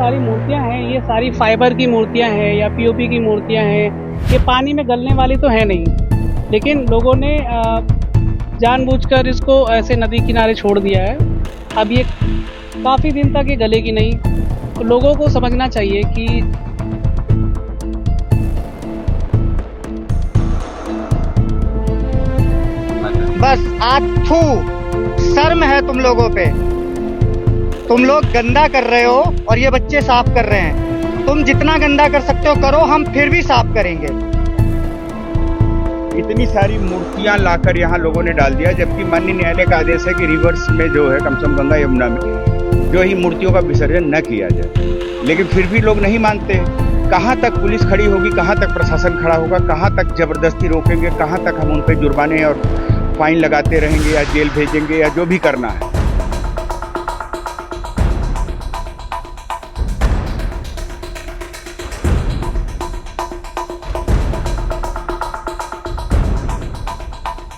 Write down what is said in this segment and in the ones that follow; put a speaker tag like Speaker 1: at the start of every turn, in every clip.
Speaker 1: सारी मूर्तियां हैं ये सारी फाइबर की मूर्तियां हैं या पीओपी की मूर्तियां हैं। ये पानी में गलने वाली तो है नहीं, लेकिन लोगों ने जानबूझकर इसको ऐसे नदी किनारे छोड़ दिया है। अब ये काफ़ी दिन तक ये गलेगी नहीं, तो लोगों को समझना चाहिए कि
Speaker 2: बस आज थू शर्म है तुम लोगों पे। तुम लोग गंदा कर रहे हो और ये बच्चे साफ कर रहे हैं। तुम जितना गंदा कर सकते हो करो, हम फिर भी साफ करेंगे।
Speaker 3: इतनी सारी मूर्तियां लाकर यहाँ लोगों ने डाल दिया, जबकि माननीय न्यायालय का आदेश है कि रिवर्स में जो है कम से कम गंगा यमुना में जो ही मूर्तियों का विसर्जन न किया जाए, लेकिन फिर भी लोग नहीं मानते। कहाँ तक पुलिस खड़ी होगी, कहाँ तक प्रशासन खड़ा होगा, कहाँ तक जबरदस्ती रोकेंगे, कहाँ तक हम उन पर जुर्माने और फाइन लगाते रहेंगे या जेल भेजेंगे या जो भी करना है।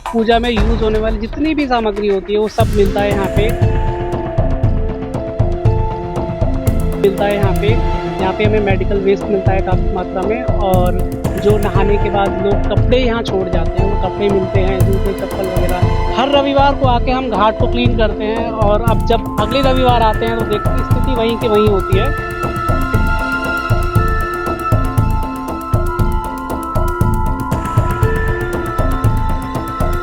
Speaker 1: पूजा में यूज होने वाली जितनी भी सामग्री होती है वो सब मिलता है यहाँ पे। यहाँ पे हमें मेडिकल वेस्ट मिलता है काफ़ी मात्रा में, और जो नहाने के बाद लोग कपड़े यहाँ छोड़ जाते हैं वो कपड़े मिलते हैं, जूते चप्पल वगैरह। हर रविवार को आके हम घाट को क्लीन करते हैं, और अब जब अगले रविवार आते हैं तो देखते स्थिति वहीं की वहीं होती है।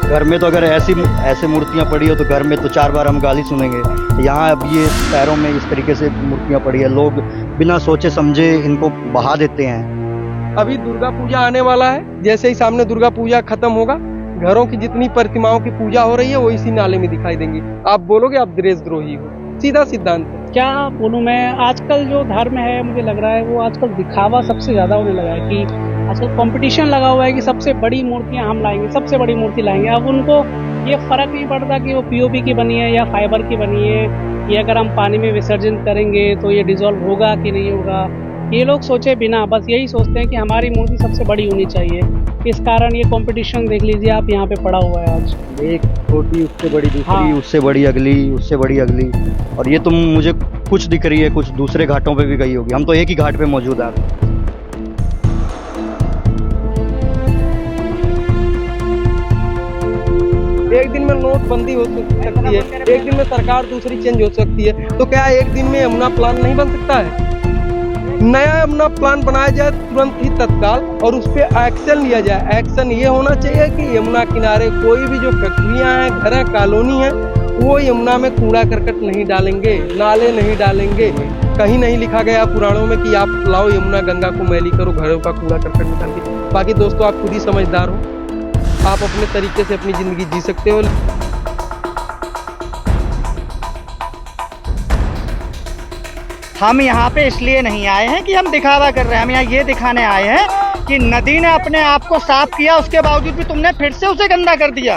Speaker 4: घर में तो अगर ऐसे मूर्तियां पड़ी हो तो घर में तो 4 बार हम गाली सुनेंगे। यहाँ अब ये पैरों में इस तरीके से मूर्तियां पड़ी है, लोग बिना सोचे समझे इनको बहा देते हैं।
Speaker 5: अभी दुर्गा पूजा आने वाला है, जैसे ही सामने दुर्गा पूजा खत्म होगा, घरों की जितनी प्रतिमाओं की पूजा हो रही है वो इसी नाले में दिखाई देंगी। आप बोलोगे आप देशद्रोही हो, सीधा सिद्धांत है।
Speaker 1: क्या बोलूँ मैं, आजकल जो धर्म है मुझे लग रहा है वो आजकल दिखावा सबसे ज़्यादा होने लगा है कि आजकल कंपटीशन लगा हुआ है कि सबसे बड़ी मूर्तियां हम लाएंगे, सबसे बड़ी मूर्ति लाएंगे। अब उनको ये फर्क नहीं पड़ता कि वो पीओपी की बनी है या फाइबर की बनी है, ये अगर हम पानी में विसर्जन करेंगे तो ये डिजॉल्व होगा कि नहीं होगा, ये लोग सोचे बिना बस यही सोचते हैं कि हमारी मूर्ति सबसे बड़ी होनी चाहिए। इस कारण ये कंपटीशन देख लीजिए आप यहाँ पे पड़ा हुआ है आज।
Speaker 4: एक छोटी उससे बड़ी दूसरी,
Speaker 1: हाँ।
Speaker 4: उससे बड़ी अगली, उससे बड़ी अगली, और ये तुम मुझे कुछ दिख रही है, कुछ दूसरे घाटों पे भी गई होगी। हम तो एक ही घाट पे मौजूद हैं।
Speaker 5: एक दिन में नोटबंदी हो सकती है, एक दिन में सरकार दूसरी चेंज हो सकती है, तो क्या एक दिन में यमुना प्लान नहीं बन सकता है? नया यमुना प्लान बनाया जाए तुरंत ही, तत्काल, और उस पर एक्शन लिया जाए। एक्शन ये होना चाहिए कि यमुना किनारे कोई भी जो फैक्ट्रियां हैं, घर हैं, कॉलोनी है, वो यमुना में कूड़ा करकट नहीं डालेंगे, नाले नहीं डालेंगे। कहीं नहीं लिखा गया पुराणों में कि आप लाओ यमुना गंगा को मैली करो, घरों का कूड़ा करकट निकाल के। बाकी दोस्तों आप खुद ही समझदार हो, आप अपने तरीके से अपनी जिंदगी जी सकते हो।
Speaker 2: हम यहाँ पे इसलिए नहीं आए हैं कि हम दिखावा कर रहे हैं, हम यहाँ ये दिखाने आए हैं कि नदी ने अपने आप को साफ किया, उसके बावजूद भी तुमने फिर से उसे गंदा कर दिया।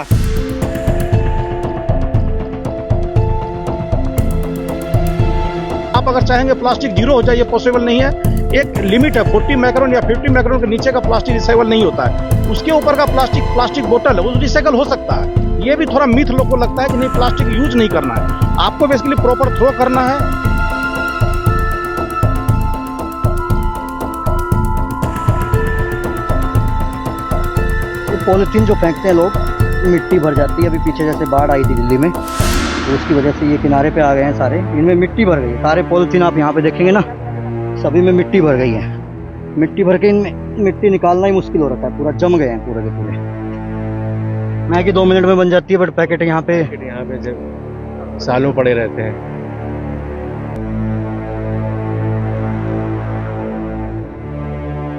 Speaker 6: आप अगर चाहेंगे प्लास्टिक जीरो हो जाए, ये पॉसिबल नहीं है। एक लिमिट है, 40 माइक्रोन या 50 माइक्रोन के नीचे का प्लास्टिक रिसाइकल नहीं होता है। उसके ऊपर का प्लास्टिक बोतल है वो रिसाइकल हो सकता है। ये भी थोड़ा मिथ लोग को लगता है कि नहीं प्लास्टिक यूज नहीं करना है, आपको बेसिकली प्रॉपर थ्रो करना है।
Speaker 4: पॉलिथीन जो फेंकते हैं लोग, मिट्टी भर जाती है। अभी पीछे जैसे बाढ़ आई थी दिल्ली में, तो उसकी वजह से ये किनारे पे आ गए हैं सारे, इनमें मिट्टी भर गई है। सारे पॉलिथीन आप यहाँ पे देखेंगे ना, सभी में मिट्टी भर गई है। मिट्टी भर के इनमें मिट्टी निकालना ही मुश्किल हो रखा है, पूरा जम गए हैं पूरे के पूरे। मैं कि 2 मिनट में बन जाती है, बट पैकेट यहाँ पे
Speaker 7: सालों पड़े रहते हैं।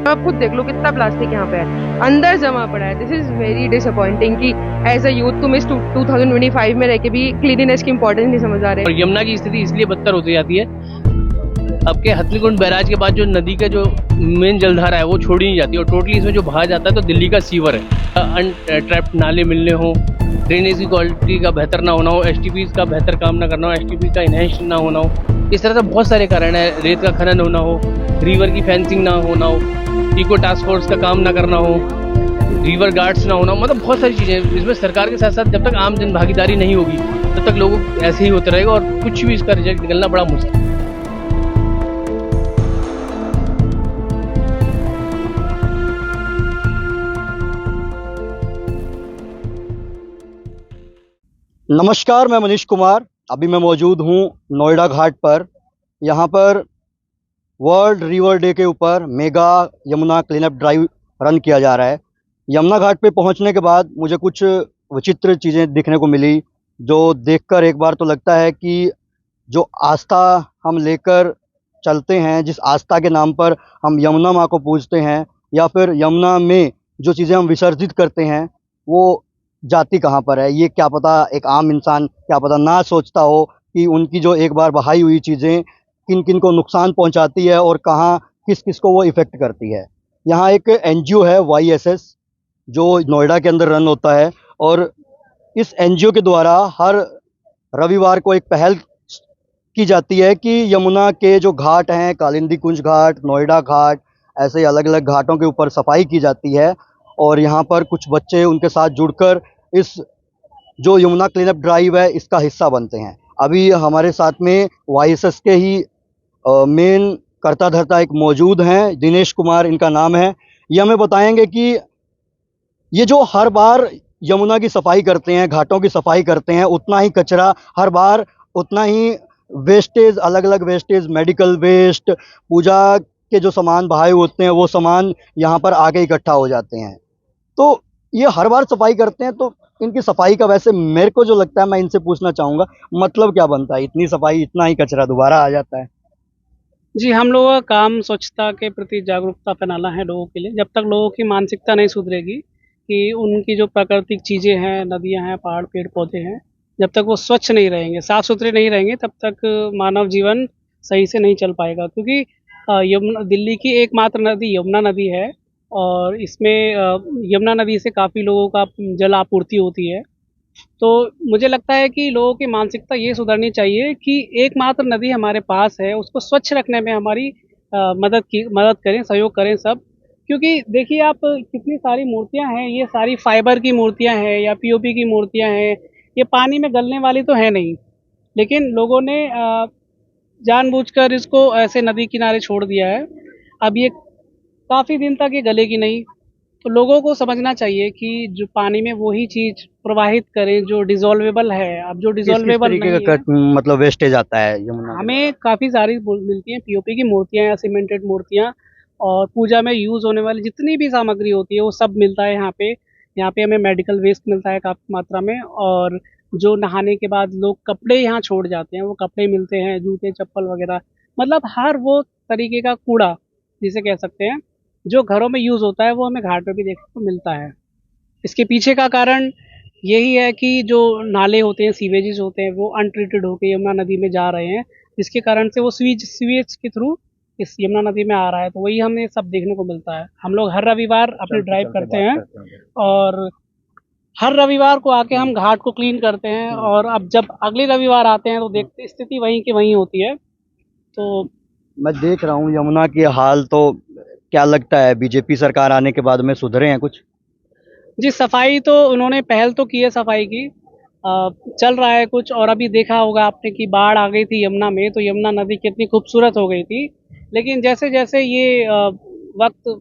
Speaker 8: आप खुद देख लो कितना प्लास्टिक यहाँ पे है, अंदर जमा पड़ा है। दिस इज वेरी डिसअपॉइंटिंग कि एज अ यूथ तुम इस 2025 में रह के भी क्लीनिनेस की इंपॉर्टेंस नहीं समझ आ रहे।
Speaker 9: और यमुना की स्थिति इसलिए बदतर होती जाती है, अब के हथनीकुंड बैराज के बाद जो नदी का जो मेन जलधारा है वो छोड़ी नहीं जाती, और टोटली इसमें जो बहा जाता है तो दिल्ली का सीवर है। अनट्रैप्ड नाले मिलने हो, ड्रेनेज की क्वालिटी का बेहतर ना होना हो, एसटीपीज का बेहतर काम ना करना हो, एसटीपी का इनहेंस ना होना हो, इस तरह से बहुत सारे कारण है। रेत का खनन होना हो, रिवर की फेंसिंग ना होना हो, इको टास्क फोर्स का काम ना करना हो, रिवर गार्ड्स ना होना, मतलब बहुत सारी चीज़ें। इसमें सरकार के साथ साथ जब तक आम जन भागीदारी नहीं होगी तब तक लोगों ऐसे ही होते रहेगा, और कुछ भी इसका रिजल्ट निकलना बड़ा मुश्किल।
Speaker 4: नमस्कार, मैं मनीष कुमार। अभी मैं मौजूद हूँ नोएडा घाट पर। यहाँ पर वर्ल्ड रिवर डे के ऊपर mega Yamuna cleanup drive run किया जा रहा है। यमुना घाट पे पहुँचने के बाद मुझे कुछ विचित्र चीज़ें दिखने को मिली, जो देखकर एक बार तो लगता है कि जो आस्था हम लेकर चलते हैं, जिस आस्था के नाम पर हम यमुना माँ को पूजते हैं, या फिर यमुना में जो चीज़ें हम विसर्जित करते हैं, वो जाती कहाँ पर है। ये क्या पता एक आम इंसान क्या पता ना सोचता हो कि उनकी जो एक बार बहाई हुई चीज़ें किन किन को नुकसान पहुंचाती है और कहाँ किस किस को वो इफ़ेक्ट करती है। यहाँ एक एनजीओ है YSS, जो नोएडा के अंदर रन होता है, और इस एनजीओ के द्वारा हर रविवार को एक पहल की जाती है कि यमुना के जो घाट हैं, कालिंदी कुंज घाट, नोएडा घाट, ऐसे अलग अलग घाटों के ऊपर सफाई की जाती है। और यहाँ पर कुछ बच्चे उनके साथ जुड़कर इस जो यमुना क्लीनअप ड्राइव है इसका हिस्सा बनते हैं। अभी हमारे साथ में YSS के ही मेन कर्ता धर्ता एक मौजूद हैं, दिनेश कुमार इनका नाम है। ये हमें बताएंगे कि ये जो हर बार यमुना की सफाई करते हैं, घाटों की सफाई करते हैं, उतना ही कचरा हर बार, उतना ही वेस्टेज, अलग अलग वेस्टेज, मेडिकल वेस्ट, पूजा के जो सामान बहाए होते हैं वो सामान यहाँ पर आके इकट्ठा हो जाते हैं। तो ये हर बार सफाई करते हैं, तो इनकी सफाई का वैसे मेरे को जो लगता है, मैं इनसे पूछना चाहूँगा, मतलब क्या बनता है? इतनी सफाई, इतना ही कचरा दोबारा आ जाता है।
Speaker 1: जी, हम लोगों का काम स्वच्छता के प्रति जागरूकता फैलाना है लोगों के लिए। जब तक लोगों की मानसिकता नहीं सुधरेगी कि उनकी जो प्राकृतिक चीज़ें हैं, नदियाँ हैं, पहाड़, पेड़-पौधे हैं, जब तक वो स्वच्छ नहीं रहेंगे, साफ-सुथरे नहीं रहेंगे, तब तक मानव जीवन सही से नहीं चल पाएगा। क्योंकि यमुना दिल्ली की एकमात्र नदी यमुना नदी है और इसमें यमुना नदी से काफ़ी लोगों का जल आपूर्ति होती है। तो मुझे लगता है कि लोगों की मानसिकता ये सुधरनी चाहिए कि एकमात्र नदी हमारे पास है, उसको स्वच्छ रखने में हमारी मदद करें, सहयोग करें सब। क्योंकि देखिए आप कितनी सारी मूर्तियाँ हैं, ये सारी फाइबर की मूर्तियाँ हैं या पीओपी की मूर्तियाँ हैं, ये पानी में गलने वाली तो है नहीं। लेकिन लोगों ने जानबूझकर इसको ऐसे नदी किनारे छोड़ दिया है। अब ये काफ़ी दिन तक ये गलेगी नहीं। तो लोगों को समझना चाहिए कि जो पानी में वही चीज़ प्रवाहित करें जो डिसॉल्वेबल है। अब जो
Speaker 4: किस किस
Speaker 1: डिसॉल्वेबल
Speaker 4: तरीके
Speaker 1: नहीं
Speaker 4: का
Speaker 1: है,
Speaker 4: मतलब वेस्टेज आता है यमुना में?
Speaker 1: हमें काफ़ी सारी मिलती हैं पीओपी की मूर्तियाँ या सीमेंटेड मूर्तियाँ और पूजा में यूज़ होने वाली जितनी भी सामग्री होती है वो सब मिलता है यहाँ पे। यहाँ पे हमें मेडिकल वेस्ट मिलता है काफ़ी मात्रा में, और जो नहाने के बाद लोग कपड़े यहाँ छोड़ जाते हैं वो कपड़े मिलते हैं, जूते चप्पल वगैरह। मतलब हर वो तरीके का कूड़ा जिसे कह सकते हैं जो घरों में यूज़ होता है वो हमें घाट पे भी देखने को मिलता है। इसके पीछे का कारण यही है कि जो नाले होते हैं, सीवेजेस होते हैं, वो अनट्रीटेड होके यमुना नदी में जा रहे हैं, जिसके कारण से वो सीवेज के थ्रू इस यमुना नदी में आ रहा है। तो वही हमें सब देखने को मिलता है। हम लोग हर रविवार अपनी ड्राइव करते हैं और हर रविवार को आके हम घाट को क्लीन करते हैं, और अब जब अगले रविवार आते हैं तो देखते स्थिति वहीं की वहीं होती है। तो
Speaker 4: मैं देख रहा हूँ यमुना की हाल, तो क्या लगता है बीजेपी सरकार आने के बाद में सुधरे हैं कुछ?
Speaker 1: जी, सफाई तो उन्होंने पहल तो की है सफाई की। चल रहा है कुछ, और अभी देखा होगा आपने कि बाढ़ आ गई थी यमुना में, तो यमुना नदी कितनी खूबसूरत हो गई थी। लेकिन जैसे-जैसे ये वक़्त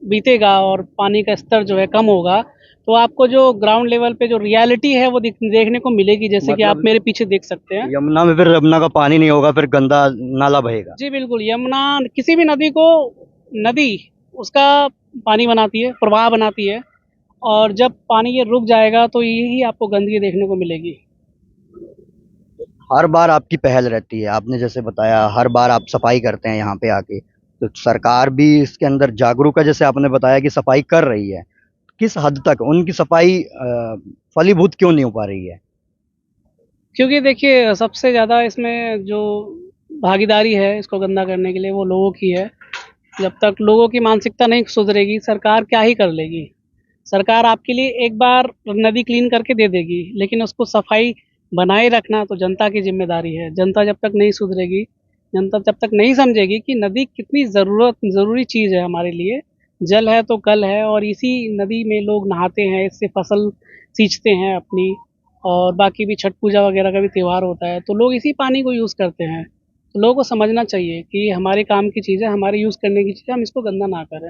Speaker 1: बीतेगा और पानी का स्तर जो है कम होगा, तो आपको जो ग्राउंड लेवल पे जो रियलिटी है वो देखने को मिलेगी, जैसे कि आप
Speaker 4: मतलब
Speaker 1: मेरे पीछे देख सकते हैं।
Speaker 4: यमुना में फिर यमुना का पानी नहीं होगा, फिर गंदा नाला बहेगा।
Speaker 1: जी बिल्कुल, यमुना किसी भी नदी को नदी उसका पानी बनाती है, प्रवाह बनाती है, और जब पानी ये रुक जाएगा तो यही आपको गंदगी देखने को मिलेगी।
Speaker 4: हर बार आपकी पहल रहती है, आपने जैसे बताया हर बार आप सफाई करते हैं यहाँ पे आके, तो सरकार भी इसके अंदर जागरूक है। जैसे आपने बताया कि सफाई कर रही है, किस हद तक उनकी सफाई फलीभूत क्यों नहीं हो पा रही है?
Speaker 1: क्योंकि देखिए सबसे ज़्यादा इसमें जो भागीदारी है इसको गंदा करने के लिए वो लोगों की है। जब तक लोगों की मानसिकता नहीं सुधरेगी, सरकार क्या ही कर लेगी। सरकार आपके लिए एक बार नदी क्लीन करके दे देगी, लेकिन उसको सफाई बनाए रखना तो जनता की ज़िम्मेदारी है। जनता जब तक नहीं सुधरेगी, जनता जब तक नहीं समझेगी कि नदी कितनी ज़रूरी चीज़ है हमारे लिए। जल है तो कल है, और इसी नदी में लोग नहाते हैं, इससे फसल सींचते हैं अपनी, और बाकी भी छठ पूजा वगैरह का भी त्योहार होता है, तो लोग इसी पानी को यूज़ करते हैं। तो लोगों को समझना चाहिए कि हमारे काम की चीज़ है, हमारे यूज़ करने की चीज़ है, हम इसको गंदा ना करें।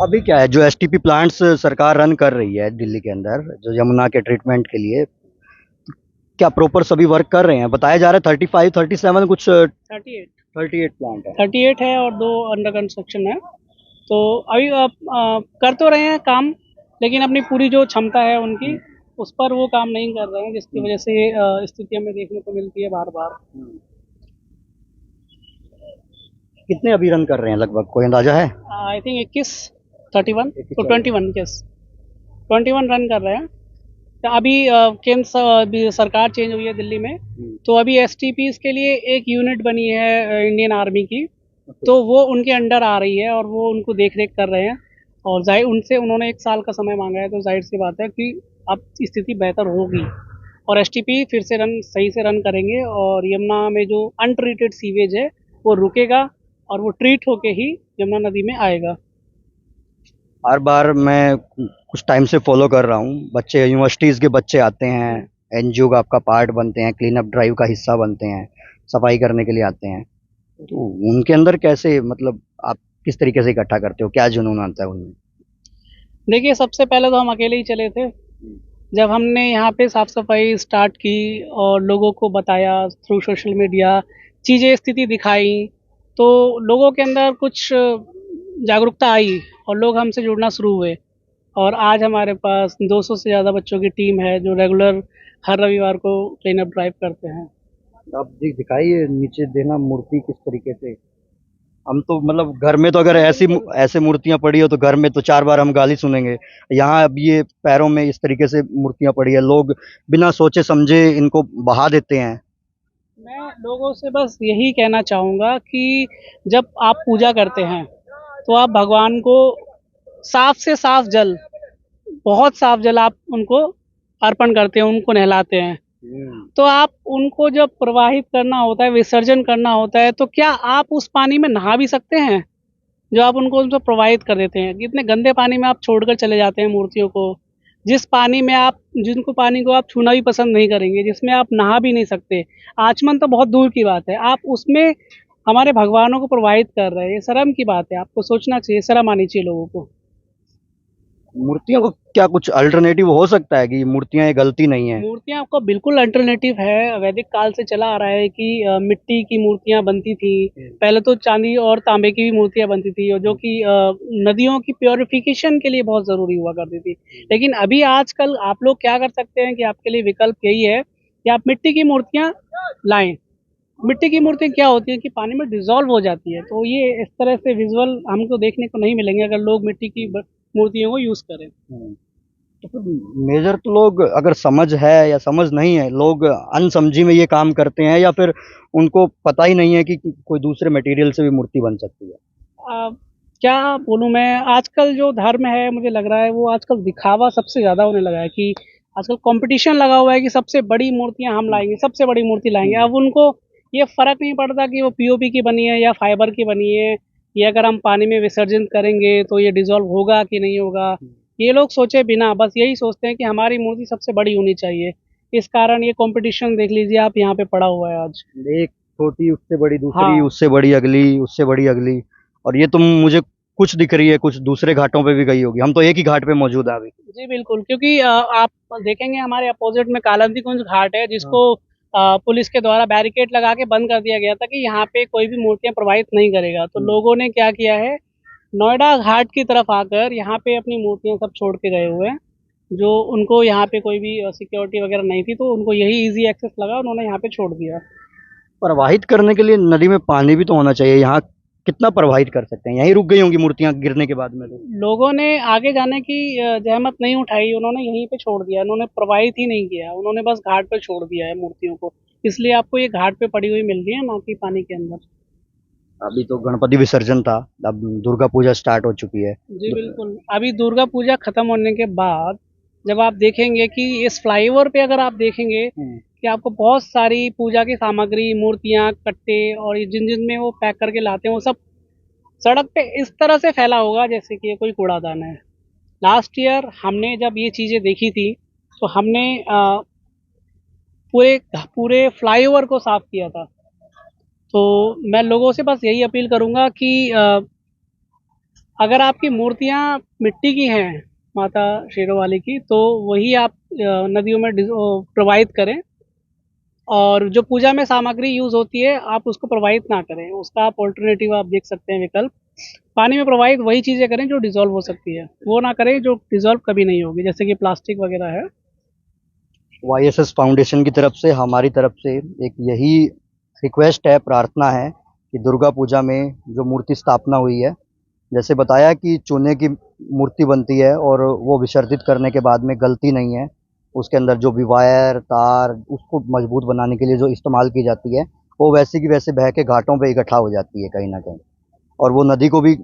Speaker 4: अभी क्या है, जो एसटीपी प्लांट्स सरकार रन कर रही है दिल्ली के अंदर, जो यमुना के ट्रीटमेंट के लिए, क्या प्रॉपर सभी वर्क कर रहे हैं? बताया जा रहा है 35 37 कुछ
Speaker 1: 38
Speaker 4: 38 प्लांट है।
Speaker 1: 38 है और 2 अंडर कंस्ट्रक्शन है। तो अभी कर तो रहे हैं काम, लेकिन अपनी पूरी जो क्षमता है उनकी उस पर वो काम नहीं कर रहे हैं, जिसकी वजह से स्थिति हमें देखने को मिलती है बार बार।
Speaker 4: कितने अभी रन कर रहे हैं लगभग, कोई अंदाजा है?
Speaker 1: आई थिंक 21 31 तो 21 यस 21 रन कर रहे हैं। तो अभी केंद्र सरकार चेंज हुई है दिल्ली में, तो अभी एसटीपीज के लिए एक यूनिट बनी है इंडियन आर्मी की, तो वो उनके अंडर आ रही है और वो उनको देख रेख कर रहे हैं। और जाहिर उनसे उन्होंने 1 साल का समय मांगा है, तो जाहिर सी बात है कि अब स्थिति बेहतर होगी और एसटीपी फिर से सही से रन करेंगे और यमुना में जो अनट्रीटेड सीवेज है वो रुकेगा और वो ट्रीट होके ही यमुना नदी में आएगा।
Speaker 4: हर बार मैं कुछ टाइम से फॉलो कर रहा हूँ, बच्चे यूनिवर्सिटीज़ के बच्चे आते हैं, एनजीओ का आपका पार्ट बनते हैं, क्लीन अप ड्राइव का हिस्सा बनते हैं, सफाई करने के लिए आते हैं। तो उनके अंदर कैसे, मतलब आप किस तरीके से इकट्ठा करते हो, क्या जुनून आता है उनमें?
Speaker 1: देखिए, सबसे पहले तो हम अकेले ही चले थे। जब हमने यहाँ पे साफ सफाई स्टार्ट की और लोगों को बताया थ्रू सोशल मीडिया, चीज़ें स्थिति दिखाई, तो लोगों के अंदर कुछ जागरूकता आई और लोग हमसे जुड़ना शुरू हुए। और आज हमारे पास 200 से ज़्यादा बच्चों की टीम है जो रेगुलर हर रविवार को क्लीन अप ड्राइव करते हैं।
Speaker 4: आप दिखाइए नीचे देना मूर्ति किस तरीके से। हम तो मतलब घर में तो अगर ऐसे मूर्तियां पड़ी हो तो घर में तो 4 बार हम गाली सुनेंगे। यहाँ अब ये पैरों में इस तरीके से मूर्तियां पड़ी है, लोग बिना सोचे समझे इनको बहा देते हैं।
Speaker 1: मैं लोगों से बस यही कहना चाहूँगा कि जब आप पूजा करते हैं तो आप भगवान को साफ से साफ जल, बहुत साफ जल आप उनको अर्पण करते हैं, उनको नहलाते हैं। तो आप उनको जब प्रवाहित करना होता है, विसर्जन करना होता है, तो क्या आप उस पानी में नहा भी सकते हैं जो आप उनको प्रवाहित कर देते हैं? कितने गंदे पानी में आप छोड़कर चले जाते हैं मूर्तियों को, जिस पानी में जिनको पानी को आप छूना भी पसंद नहीं करेंगे, जिसमें आप नहा भी नहीं सकते, आचमन तो बहुत दूर की बात है, आप उसमें हमारे भगवानों को प्रवाहित कर रहे हैं। ये शर्म की बात है, आपको सोचना चाहिए, शर्म आनी चाहिए लोगों को।
Speaker 4: मूर्तियों को क्या कुछ अल्टरनेटिव हो सकता है कि मूर्तियां ये गलती नहीं है?
Speaker 1: मूर्तियां आपको बिल्कुल अल्टरनेटिव है। वैदिक काल से चला आ रहा है कि मिट्टी की मूर्तियां बनती थी। पहले तो चांदी और तांबे की भी मूर्तियां बनती थी, और जो कि नदियों की प्योरिफिकेशन के लिए बहुत ज़रूरी हुआ करती थी। लेकिन अभी आजकल आप लोग क्या कर सकते हैं कि आपके लिए विकल्प यही है कि आप मिट्टी की मूर्तियां लाएं। मिट्टी की मूर्तियां क्या होती है कि पानी में डिजॉल्व हो जाती है, तो ये इस तरह से विजुअल हमको देखने को नहीं मिलेंगे अगर लोग मिट्टी की मूर्तियों को यूज़ करें।
Speaker 4: तो फिर मेजर तो लोग, अगर समझ है या समझ नहीं है, लोग अनसमझी में ये काम करते हैं या फिर उनको पता ही नहीं है कि कोई दूसरे मटेरियल से भी मूर्ति बन सकती है।
Speaker 1: क्या बोलूँ मैं, आजकल जो धर्म है मुझे लग रहा है वो आजकल दिखावा सबसे ज़्यादा होने लगा है कि आजकल कंपटीशन लगा हुआ है कि सबसे बड़ी मूर्तियां हम लाएंगे, सबसे बड़ी मूर्ति लाएंगे। अब उनको ये फ़र्क नहीं पड़ता कि वो पीओपी की बनी है या फाइबर की बनी है, या अगर हम पानी में विसर्जन करेंगे तो ये डिजॉल्व होगा कि नहीं होगा, ये लोग सोचे बिना बस यही सोचते हैं कि हमारी मूर्ति सबसे बड़ी होनी चाहिए। इस कारण ये कंपटीशन देख लीजिए आप, यहाँ पे पड़ा हुआ है आज।
Speaker 4: एक छोटी, उससे बड़ी दूसरी,
Speaker 1: हाँ।
Speaker 4: उससे बड़ी अगली, उससे बड़ी अगली, और ये तुम मुझे कुछ दिख रही है, कुछ दूसरे घाटों पे भी गई होगी। हम तो एक ही घाट पे मौजूद है अभी।
Speaker 1: जी बिल्कुल, क्योंकि आप देखेंगे हमारे अपोजिट में कालंदी कुंज घाट है, जिसको पुलिस के द्वारा बैरिकेड लगा के बंद कर दिया गया था कि यहाँ पे कोई भी मूर्तियां प्रवाहित नहीं करेगा। तो लोगों ने क्या किया है, नोएडा घाट की तरफ आकर यहाँ पे अपनी मूर्तियां सब छोड़ के गए हुए हैं। जो उनको यहाँ पे कोई भी सिक्योरिटी वगैरह नहीं थी, तो उनको यही इजी एक्सेस लगा, उन्होंने यहाँ पे छोड़ दिया।
Speaker 4: प्रवाहित करने के लिए नदी में पानी भी तो होना चाहिए। यहाँ कितना प्रवाहित कर सकते हैं? यहीं रुक गई होंगी मूर्तियां गिरने के बाद में। तो
Speaker 1: लोगों ने आगे जाने की जहमत नहीं उठाई, उन्होंने यहीं पे छोड़ दिया, उन्होंने प्रवाहित ही नहीं किया, उन्होंने बस घाट पे छोड़ दिया है मूर्तियों को। इसलिए आपको ये घाट पे पड़ी हुई मिल रही है, ना कि पानी के अंदर।
Speaker 4: अभी तो गणपति विसर्जन था, अब दुर्गा पूजा स्टार्ट हो चुकी है।
Speaker 1: जी बिल्कुल, अभी दुर्गा पूजा खत्म होने के बाद जब आप देखेंगे कि इस फ्लाईओवर पे अगर आप देखेंगे कि आपको बहुत सारी पूजा की सामग्री, मूर्तियां, कट्टे और जिन जिनमें वो पैक करके लाते हैं, वो सब सड़क पे इस तरह से फैला होगा जैसे कि ये कोई कूड़ादान है। लास्ट ईयर हमने जब ये चीज़ें देखी थी तो हमने पूरे फ्लाईओवर को साफ किया था। तो मैं लोगों से बस यही अपील करूंगा कि अगर आपकी मूर्तियां मिट्टी की हैं, माता शेरों वाली की, तो वही आप नदियों में प्रवाहित करें। और जो पूजा में सामग्री यूज होती है आप उसको प्रवाहित ना करें, उसका आप ऑल्टरनेटिव आप देख सकते हैं विकल्प। पानी में प्रवाहित वही चीजें करें जो डिजोल्व हो सकती है, वो ना करें जो डिजोल्व कभी नहीं होगी, जैसे कि प्लास्टिक वगैरह है।
Speaker 4: YSS फाउंडेशन की तरफ से, हमारी तरफ से एक यही रिक्वेस्ट है, प्रार्थना है कि दुर्गा पूजा में जो मूर्ति स्थापना हुई है, जैसे बताया कि चूने की मूर्ति बनती है और वो विसर्जित करने के बाद में गलती नहीं है, उसके अंदर जो भी वायर तार उसको मजबूत बनाने के लिए जो इस्तेमाल की जाती है वो वैसे की वैसे बह के घाटों पे इकट्ठा हो जाती है कहीं ना कहीं, और वो नदी को भी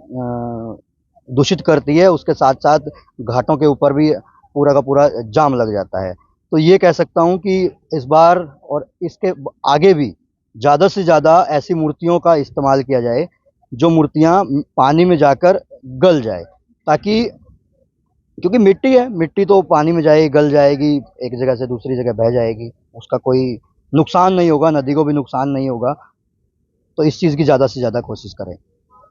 Speaker 4: दूषित करती है, उसके साथ साथ घाटों के ऊपर भी पूरा का पूरा जाम लग जाता है। तो ये कह सकता हूँ कि इस बार और इसके आगे भी ज़्यादा से ज़्यादा ऐसी मूर्तियों का इस्तेमाल किया जाए जो मूर्तियाँ पानी में जाकर गल जाए, ताकि, क्योंकि मिट्टी है, मिट्टी तो पानी में जाएगी, गल जाएगी, एक जगह से दूसरी जगह बह जाएगी, उसका कोई नुकसान नहीं होगा, नदी को भी नुकसान नहीं होगा। तो इस चीज़ की ज़्यादा से ज़्यादा कोशिश करें।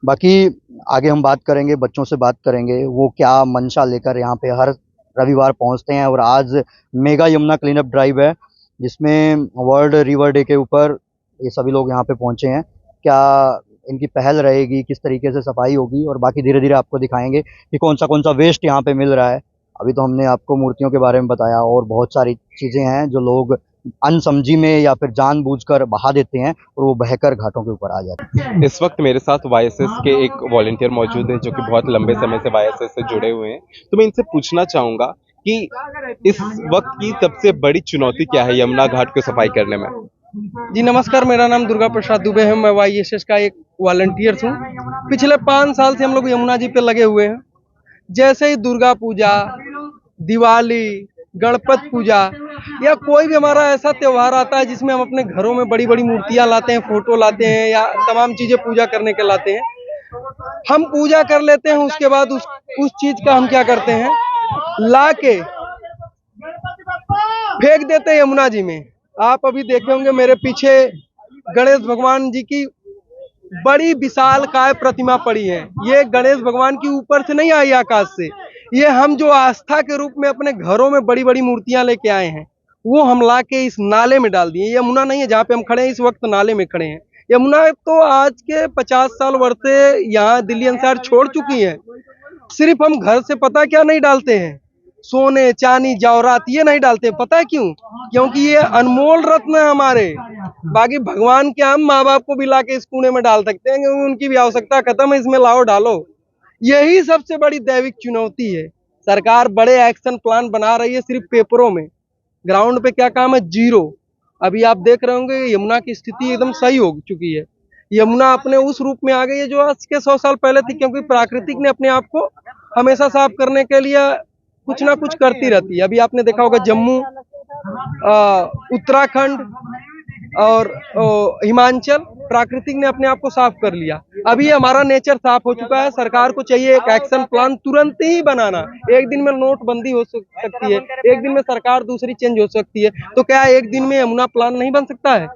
Speaker 4: बाकी आगे हम बात करेंगे, बच्चों से बात करेंगे, वो क्या मंशा लेकर यहाँ पे हर रविवार पहुँचते हैं। और आज मेगा यमुना क्लीनअप ड्राइव है, जिसमें वर्ल्ड रिवर डे के ऊपर ये सभी लोग यहाँ पे पहुँचे हैं। क्या इनकी पहल रहेगी, किस तरीके से सफाई होगी, और बाकी धीरे धीरे आपको दिखाएंगे कि कौन सा वेस्ट यहाँ पे मिल रहा है। अभी तो हमने आपको मूर्तियों के बारे में बताया, और बहुत सारी चीज़ें हैं जो लोग अनसमझी में या फिर जानबूझकर बहा देते हैं और वो बहकर घाटों के ऊपर आ जाते हैं।
Speaker 10: इस वक्त मेरे साथ YSS के एक वॉलंटियर मौजूद है जो कि बहुत लंबे समय से YSS से जुड़े हुए हैं। तो मैं इनसे पूछना चाहूंगा कि इस वक्त की सबसे बड़ी चुनौती क्या है यमुना घाट को सफाई करने में।
Speaker 5: जी नमस्कार, मेरा नाम दुर्गा प्रसाद दुबे है, मैं YSS का एक वॉलंटियर हूँ। पिछले 5 साल से हम लोग यमुना जी पे लगे हुए हैं। जैसे ही दुर्गा पूजा, दिवाली, गणपत पूजा या कोई भी हमारा ऐसा त्योहार आता है जिसमें हम अपने घरों में बड़ी बड़ी मूर्तियां लाते हैं, फोटो लाते हैं या तमाम चीजें पूजा करने के लाते हैं, हम पूजा कर लेते हैं। उसके बाद उस चीज का हम क्या करते हैं, ला के फेंक देते हैं यमुना जी में। आप अभी देखे होंगे मेरे पीछे गणेश भगवान जी की बड़ी विशाल काय प्रतिमा पड़ी है। ये गणेश भगवान की ऊपर से नहीं आई आकाश से, ये हम जो आस्था के रूप में अपने घरों में बड़ी बड़ी मूर्तियां लेके आए हैं वो हम ला के इस नाले में डाल दिए। यमुना नहीं है जहाँ पे हम खड़े हैं, इस वक्त नाले में खड़े हैं। यमुना तो आज के 50 साल वर्ष से यहाँ दिल्ली एनसीआर छोड़ चुकी है। सिर्फ हम घर से पता क्या नहीं डालते हैं, सोने चांदी जवाहरात ये नहीं डालते। पता है क्यों? क्योंकि ये अनमोल रत्न है हमारे। बाकी भगवान के हम माँ बाप को भी ला के इस कूड़े में डाल सकते हैं क्योंकि उनकी भी आवश्यकता खत्म है, इसमें लाओ डालो। यही सबसे बड़ी दैविक चुनौती है। सरकार बड़े एक्शन प्लान बना रही है सिर्फ पेपरों में, ग्राउंड पे क्या काम है, जीरो। अभी आप देख रहे होंगे यमुना की स्थिति एकदम सही हो चुकी है। यमुना अपने उस रूप में आ गई है जो आज के 100 साल पहले थी, क्योंकि प्राकृतिक ने अपने आप को हमेशा साफ करने के लिए कुछ ना कुछ करती रहती है। अभी आपने देखा होगा जम्मू, उत्तराखंड और हिमाचल, प्राकृतिक ने अपने आप को साफ कर लिया। अभी हमारा नेचर साफ हो चुका है। सरकार को चाहिए एक एक्शन प्लान तुरंत ही बनाना। एक दिन में नोटबंदी हो सकती है, एक दिन में सरकार दूसरी चेंज हो सकती है, तो क्या एक दिन में यमुना प्लान नहीं बन सकता है?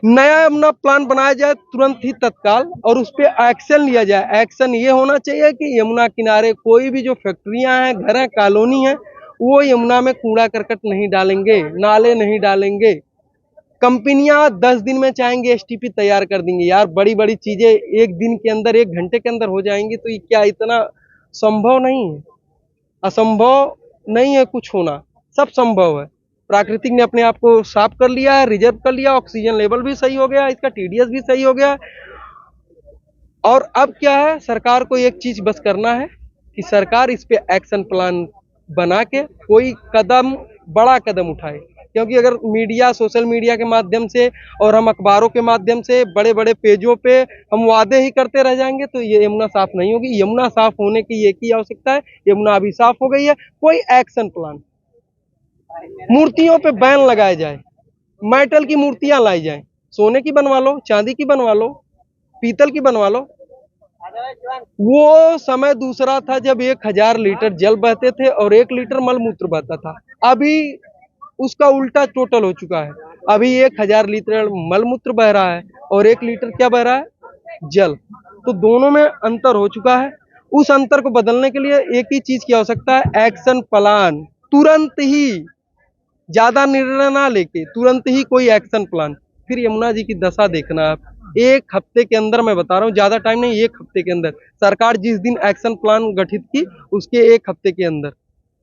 Speaker 5: नया यमुना प्लान बनाया जाए तुरंत ही, तत्काल, और उस पर एक्शन लिया जाए। एक्शन ये होना चाहिए कि यमुना किनारे कोई भी जो फैक्ट्रियां हैं, घर हैं, कॉलोनी है, वो यमुना में कूड़ा करकट नहीं डालेंगे, नाले नहीं डालेंगे। कंपनियां 10 दिन में चाहेंगे STP तैयार कर देंगी। यार बड़ी बड़ी चीजें एक दिन के अंदर, 1 घंटे के अंदर हो जाएंगी, तो ये क्या इतना संभव नहीं है? असंभव नहीं है कुछ होना, सब संभव है। प्राकृतिक ने अपने आप को साफ कर लिया है, रिजर्व कर लिया, ऑक्सीजन लेवल भी सही हो गया, इसका TDS भी सही हो गया। और अब क्या है, सरकार को एक चीज बस करना है कि सरकार इस पे एक्शन प्लान बना के कोई कदम, बड़ा कदम उठाए। क्योंकि अगर मीडिया, सोशल मीडिया के माध्यम से और हम अखबारों के माध्यम से, बड़े बड़े पेजों पे हम वादे ही करते रह जाएंगे तो ये यमुना साफ नहीं होगी। यमुना साफ होने की एक ही आवश्यकता है, यमुना अभी साफ हो गई है, कोई एक्शन प्लान। मूर्तियों पे बैन लगाया जाए, मेटल की मूर्तियां लाई जाए, सोने की बनवा लो, चांदी की बनवा लो, पीतल की बनवा लो। वो समय दूसरा था जब 1000 लीटर जल बहते थे और 1 लीटर मलमूत्र बहता था। अभी उसका उल्टा टोटल हो चुका है। अभी 1000 लीटर मलमूत्र बह रहा है और 1 लीटर क्या बह रहा है, जल। तो दोनों में अंतर हो चुका है। उस अंतर को बदलने के लिए एक ही चीज की आवश्यकता है, एक्शन प्लान। तुरंत ही ज्यादा निर्णय ना लेके तुरंत ही कोई एक्शन प्लान। फिर यमुना जी की दशा देखना आप, एक हफ्ते के अंदर, मैं बता रहा हूँ, ज्यादा टाइम नहीं, एक हफ्ते के अंदर सरकार जिस दिन एक्शन प्लान गठित की उसके एक हफ्ते के अंदर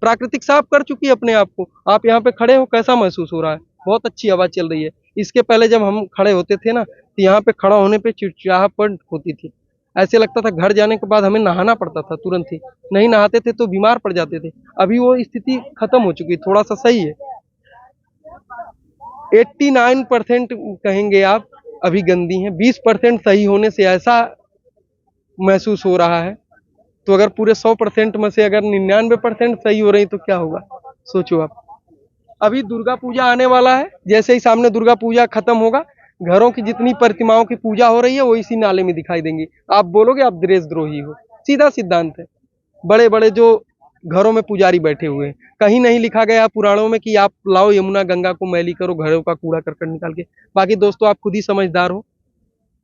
Speaker 5: प्राकृतिक साफ कर चुकी है अपने आप को। आप यहाँ पे खड़े हो, कैसा महसूस हो रहा है? बहुत अच्छी हवा चल रही है। इसके पहले जब हम खड़े होते थे ना, तो यहाँ पे खड़ा होने पे चिड़चिड़ाहट होती थी, ऐसे लगता था घर जाने के बाद हमें नहाना पड़ता था तुरंत ही, नहीं नहाते थे तो बीमार पड़ जाते थे। अभी वो स्थिति खत्म हो चुकी, थोड़ा सा सही है। 89% कहेंगे आप अभी गंदी है, 20% सही होने से ऐसा महसूस हो रहा है। तो अगर पूरे 100% में से अगर 99% सही हो रही तो क्या होगा, सोचो आप। अभी दुर्गा पूजा आने वाला है, जैसे ही सामने दुर्गा पूजा खत्म होगा, घरों की जितनी प्रतिमाओं की पूजा हो रही है वो इसी नाले में दिखाई देंगी। आप बोलोगे आप देशद्रोही हो, सीधा सिद्धांत है। बड़े बड़े जो घरों में पुजारी बैठे हुए हैं, कहीं नहीं लिखा गया पुराणों में कि आप लाओ यमुना गंगा को मैली करो घरों का कूड़ा करकट निकाल के। बाकी दोस्तों आप खुद ही समझदार हो,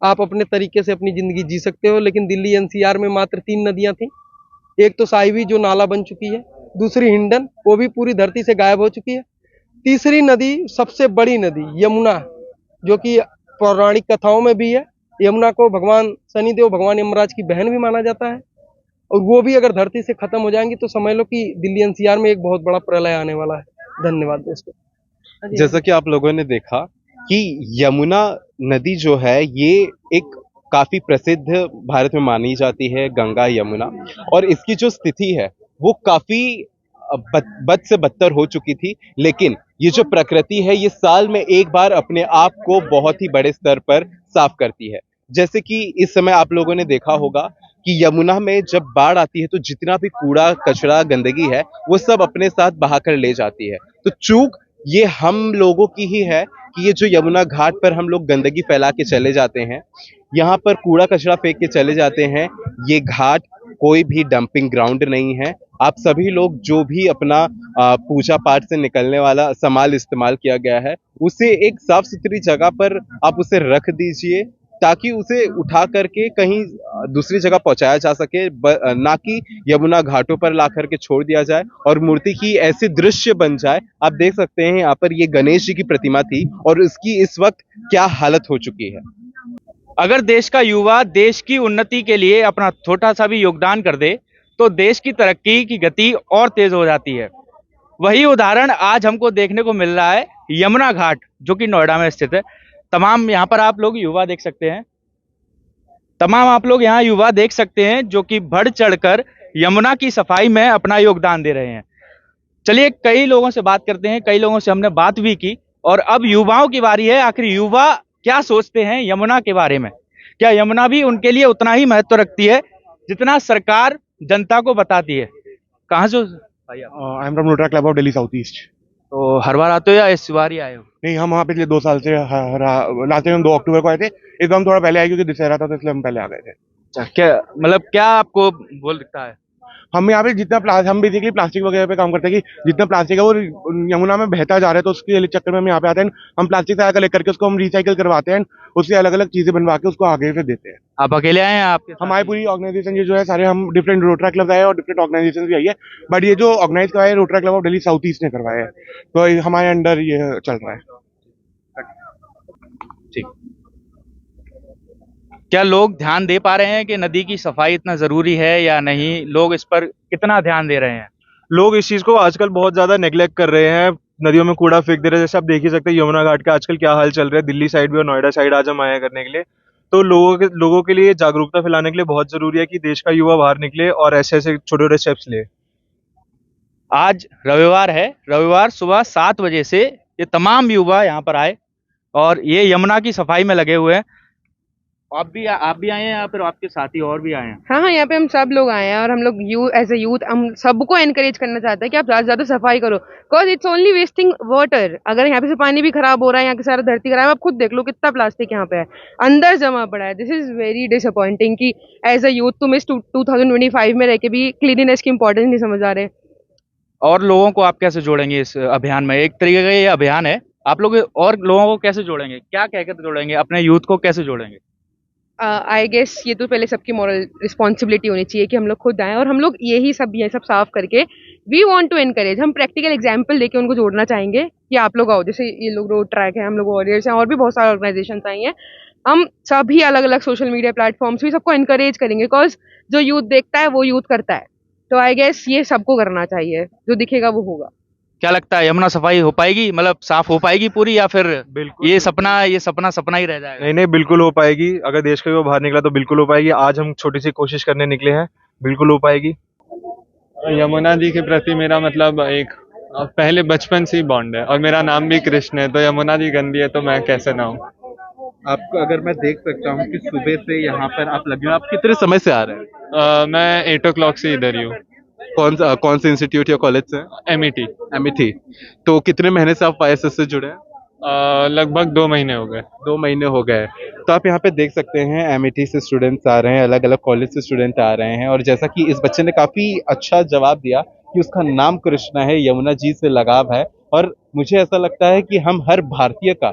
Speaker 5: आप अपने तरीके से अपनी जिंदगी जी सकते हो। लेकिन दिल्ली एनसीआर में मात्र 3 नदियां थी, एक तो साहिबी जो नाला बन चुकी है, दूसरी हिंडन वो भी पूरी धरती से गायब हो चुकी है, तीसरी नदी सबसे बड़ी नदी यमुना, जो कि पौराणिक कथाओं में भी है। यमुना को भगवान शनिदेव, भगवान यमराज की बहन भी माना जाता है, और वो भी अगर धरती से खत्म हो जाएंगी तो समझ लो कि दिल्ली एनसीआर में एक बहुत बड़ा प्रलय आने वाला है। धन्यवाद दोस्तों।
Speaker 10: जैसा कि आप लोगों ने देखा कि यमुना नदी जो है ये एक काफी प्रसिद्ध भारत में मानी जाती है, गंगा यमुना, और इसकी जो स्थिति है वो काफी बद से बदतर हो चुकी थी। लेकिन ये जो प्रकृति है ये साल में एक बार अपने आप को बहुत ही बड़े स्तर पर साफ करती है। जैसे कि इस समय आप लोगों ने देखा होगा कि यमुना में जब बाढ़ आती है तो जितना भी कूड़ा कचरा गंदगी है वो सब अपने साथ बहाकर ले जाती है। तो चूक ये हम लोगों की ही है कि ये जो यमुना घाट पर हम लोग गंदगी फैला के चले जाते हैं, यहाँ पर कूड़ा कचरा फेंक के चले जाते हैं। ये घाट कोई भी डंपिंग ग्राउंड नहीं है। आप सभी लोग जो भी अपना पूजा पाठ से निकलने वाला सामान इस्तेमाल किया गया है उसे एक साफ सुथरी जगह पर आप उसे रख दीजिए, ताकि उसे उठा करके कहीं दूसरी जगह पहुंचाया जा सके, ना कि यमुना घाटों पर ला करके छोड़ दिया जाए और मूर्ति की ऐसे दृश्य बन जाए। आप देख सकते हैं यहाँ पर ये गणेश जी की प्रतिमा थी और इसकी इस वक्त क्या हालत हो चुकी है।
Speaker 11: अगर देश का युवा देश की उन्नति के लिए अपना छोटा सा भी योगदान कर दे तो देश की तरक्की की गति और तेज हो जाती है। वही उदाहरण आज हमको देखने को मिल रहा है यमुना घाट, जो कि नोएडा में स्थित है। तमाम यहाँ पर आप लोग युवा देख सकते हैं, तमाम आप लोग यहाँ युवा देख सकते हैं जो कि बढ़ चढ़कर यमुना की सफाई में अपना योगदान दे रहे हैं। चलिए कई लोगों से बात करते हैं, कई लोगों से हमने बात भी की और अब युवाओं की बारी है। आखिर युवा क्या सोचते हैं यमुना के बारे में? क्या यमुना भी उनके लिए उतना ही महत्व रखती है जितना सरकार जनता को बताती है? कहाँ से?
Speaker 12: I am from Noida club of Delhi south east.
Speaker 11: तो हर बार आते हो या इस बार ही आए हो?
Speaker 12: नहीं, हम वहाँ पिछले 2 साल से लास्ट टाइम हम 2 अक्टूबर को आए थे। इस बार हम थोड़ा पहले आए क्योंकि दशहरा था तो इसलिए हम पहले आ गए थे।
Speaker 11: अच्छा, क्या मतलब क्या आपको बोल दिखता है?
Speaker 12: हम यहाँ पे जितना हम बेसिकली प्लास्टिक वगैरह पे काम करते हैं कि जितना प्लास्टिक है वो यमुना में बहता जा रहा है, तो उसके चक्कर में हम यहाँ पे आते हैं। हम प्लास्टिक सारा कलेक्ट करके उसको हम रिसाइकिल करवाते हैं, उससे अलग अलग चीजें बनवा के उसको आगे फिर देते हैं।
Speaker 11: आप अकेले आए हैं? आपके
Speaker 12: हमारी पूरी ऑर्गेनाइजेशन ये जो है सारे हम डिफरेंट रोटरा क्लब आए और डिफरेंट ऑर्गेनाइजेशन भी आई है, बट ये जो ऑर्गेनाइज करवाया है rotary club of Delhi south east ने करवाया है, तो हमारे अंडर ये चल रहा है।
Speaker 11: ठीक, क्या लोग ध्यान दे पा रहे हैं कि नदी की सफाई इतना जरूरी है या नहीं? लोग इस पर कितना ध्यान दे रहे हैं?
Speaker 13: लोग इस चीज को आजकल बहुत ज्यादा नेग्लेक्ट कर रहे हैं, नदियों में कूड़ा फेंक दे रहे हैं। जैसे आप देख ही सकते हैं यमुना घाट का आजकल क्या हाल चल रहा है। दिल्ली साइड भी और नोएडा साइड आज हम आए करने के लिए, तो लोगों के लिए जागरूकता फैलाने के लिए बहुत जरूरी है कि देश का युवा बाहर निकले और ऐसे ऐसे छोटे छोटे स्टेप्स ले।
Speaker 11: आज रविवार है, रविवार सुबह 7 बजे से ये तमाम युवा यहाँ पर आए और ये यमुना की सफाई में लगे हुए हैं। आप भी आए हैं या फिर आपके साथी और भी आए हैं?
Speaker 8: हाँ, यहाँ पे हम सब लोग आए हैं और हम लोग एज ए यूथ हम सबको एनकरेज करना चाहते हैं कि आप ज़्यादा से ज़्यादा सफाई करो, because it's only wasting water. अगर यहाँ पे से पानी भी खराब हो रहा है, यहाँ की सारा धरती खराब है, आप खुद देख लो कितना प्लास्टिक यहाँ पे है, अंदर जमा पड़ा है। दिस इज वेरी डिसअपॉइंटिंग कि एज ए यूथ तुम इस 2025 में रह के भी क्लीनिनेस की इंपॉर्टेंस नहीं समझ आ रहे।
Speaker 11: और लोगों को आप कैसे जोड़ेंगे इस अभियान में? एक तरीके का ये अभियान है, आप लोग और लोगों को कैसे जोड़ेंगे? क्या कहकर जोड़ेंगे? अपने यूथ को कैसे जोड़ेंगे?
Speaker 8: आई गेस ये तो पहले सबकी मॉरल रिस्पॉन्सिबिलिटी होनी चाहिए कि हम लोग खुद आएँ और हम लोग ये सब साफ करके वी वांट टू एनकरेज, हम प्रैक्टिकल एग्जांपल देके उनको जोड़ना चाहेंगे कि आप लोग आओ। जैसे ये लोग रोड ट्रैक है, हम लोग वॉरियर्स हैं और भी बहुत सारे ऑर्गेनाइजेशन आई हैं। हम सभी अलग अलग सोशल मीडिया प्लेटफॉर्म्स भी सबको एनकरेज करेंगे, बिकॉज जो यूथ देखता है वो यूथ करता है। तो आई गेस ये सबको करना चाहिए, जो दिखेगा वो होगा।
Speaker 11: क्या लगता है यमुना सफाई हो पाएगी, मतलब साफ हो पाएगी पूरी, या फिर
Speaker 13: बिल्कुल
Speaker 11: ये सपना ही रह जाएगा?
Speaker 13: नहीं नहीं, बिल्कुल हो पाएगी। अगर देश का युवा बाहर निकला तो बिल्कुल हो पाएगी। आज हम छोटी सी कोशिश करने निकले हैं, बिल्कुल हो पाएगी।
Speaker 14: यमुना जी के प्रति मेरा मतलब एक पहले बचपन से ही बॉन्ड है और मेरा नाम भी कृष्ण है, तो यमुना जी गंदी है तो मैं कैसे ना हूँ।
Speaker 10: आपको अगर मैं देख सकता हूँ कि सुबह से यहाँ पर आप लगे हो, आप कितने समय से आ रहे हैं?
Speaker 14: मैं 8 o'clock से इधर ही हूँ।
Speaker 10: कौन से इंस्टीट्यूट या कॉलेज से?
Speaker 14: MET।
Speaker 10: तो कितने महीने से आप YSS से जुड़े हैं?
Speaker 14: लगभग 2 महीने हो गए।
Speaker 10: 2 महीने हो गए। तो आप यहाँ पे देख सकते हैं MET से स्टूडेंट्स आ रहे हैं, अलग अलग कॉलेज से स्टूडेंट आ रहे हैं, और जैसा कि इस बच्चे ने काफी अच्छा जवाब दिया कि उसका नाम कृष्णा है, यमुना जी से लगाव है। और मुझे ऐसा लगता है कि हम हर भारतीय का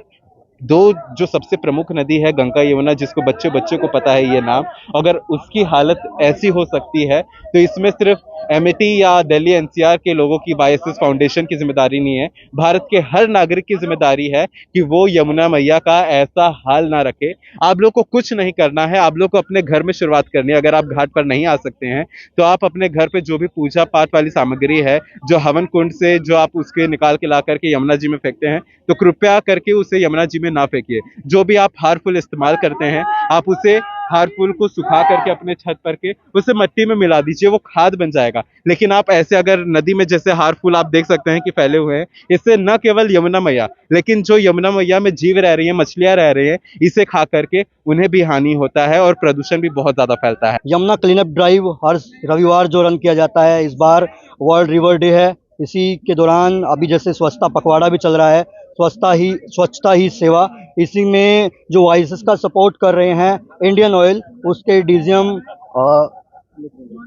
Speaker 10: जो सबसे प्रमुख नदी है गंगा यमुना, जिसको बच्चे बच्चे को पता है ये नाम, अगर उसकी हालत ऐसी हो सकती है तो इसमें सिर्फ MET या दिल्ली NCR के लोगों की YSS फाउंडेशन की जिम्मेदारी नहीं है, भारत के हर नागरिक की जिम्मेदारी है कि वो यमुना मैया का ऐसा हाल ना रखे। आप लोग को कुछ नहीं करना है, आप लोग को अपने घर में शुरुआत करनी है। अगर आप घाट पर नहीं आ सकते हैं तो आप अपने घर पे जो भी पूजा पाठ वाली सामग्री है, जो हवन कुंड से जो आप उसके निकाल के ला करके यमुना जी में फेंकते हैं, तो कृपया करके उसे यमुना जी में ना फेंकिए। जो भी आप हारफुल इस्तेमाल करते हैं, आप उसे हारफुल को सुखा करके अपने छत पर के उसे मिट्टी में मिला दीजिए, वो खाद बन जाएगा। लेकिन आप ऐसे अगर नदी में जैसे हारफुल आप देख सकते हैं कि फैले हुए हैं, इससे न केवल यमुना मैया, लेकिन जो यमुना मैया में जीव रह रही है, मछलियां रह रही हैं, इसे खा करके उन्हें भी हानि होता है और प्रदूषण भी बहुत ज्यादा फैलता है।
Speaker 4: यमुना क्लीनअप ड्राइव हर रविवार जो रन किया जाता है, इस बार वर्ल्ड रिवर डे है। इसी के दौरान अभी जैसे स्वच्छता पखवाड़ा भी चल रहा है, स्वच्छता ही सेवा। इसी में जो YSS का सपोर्ट कर रहे हैं इंडियन ऑयल, उसके DGM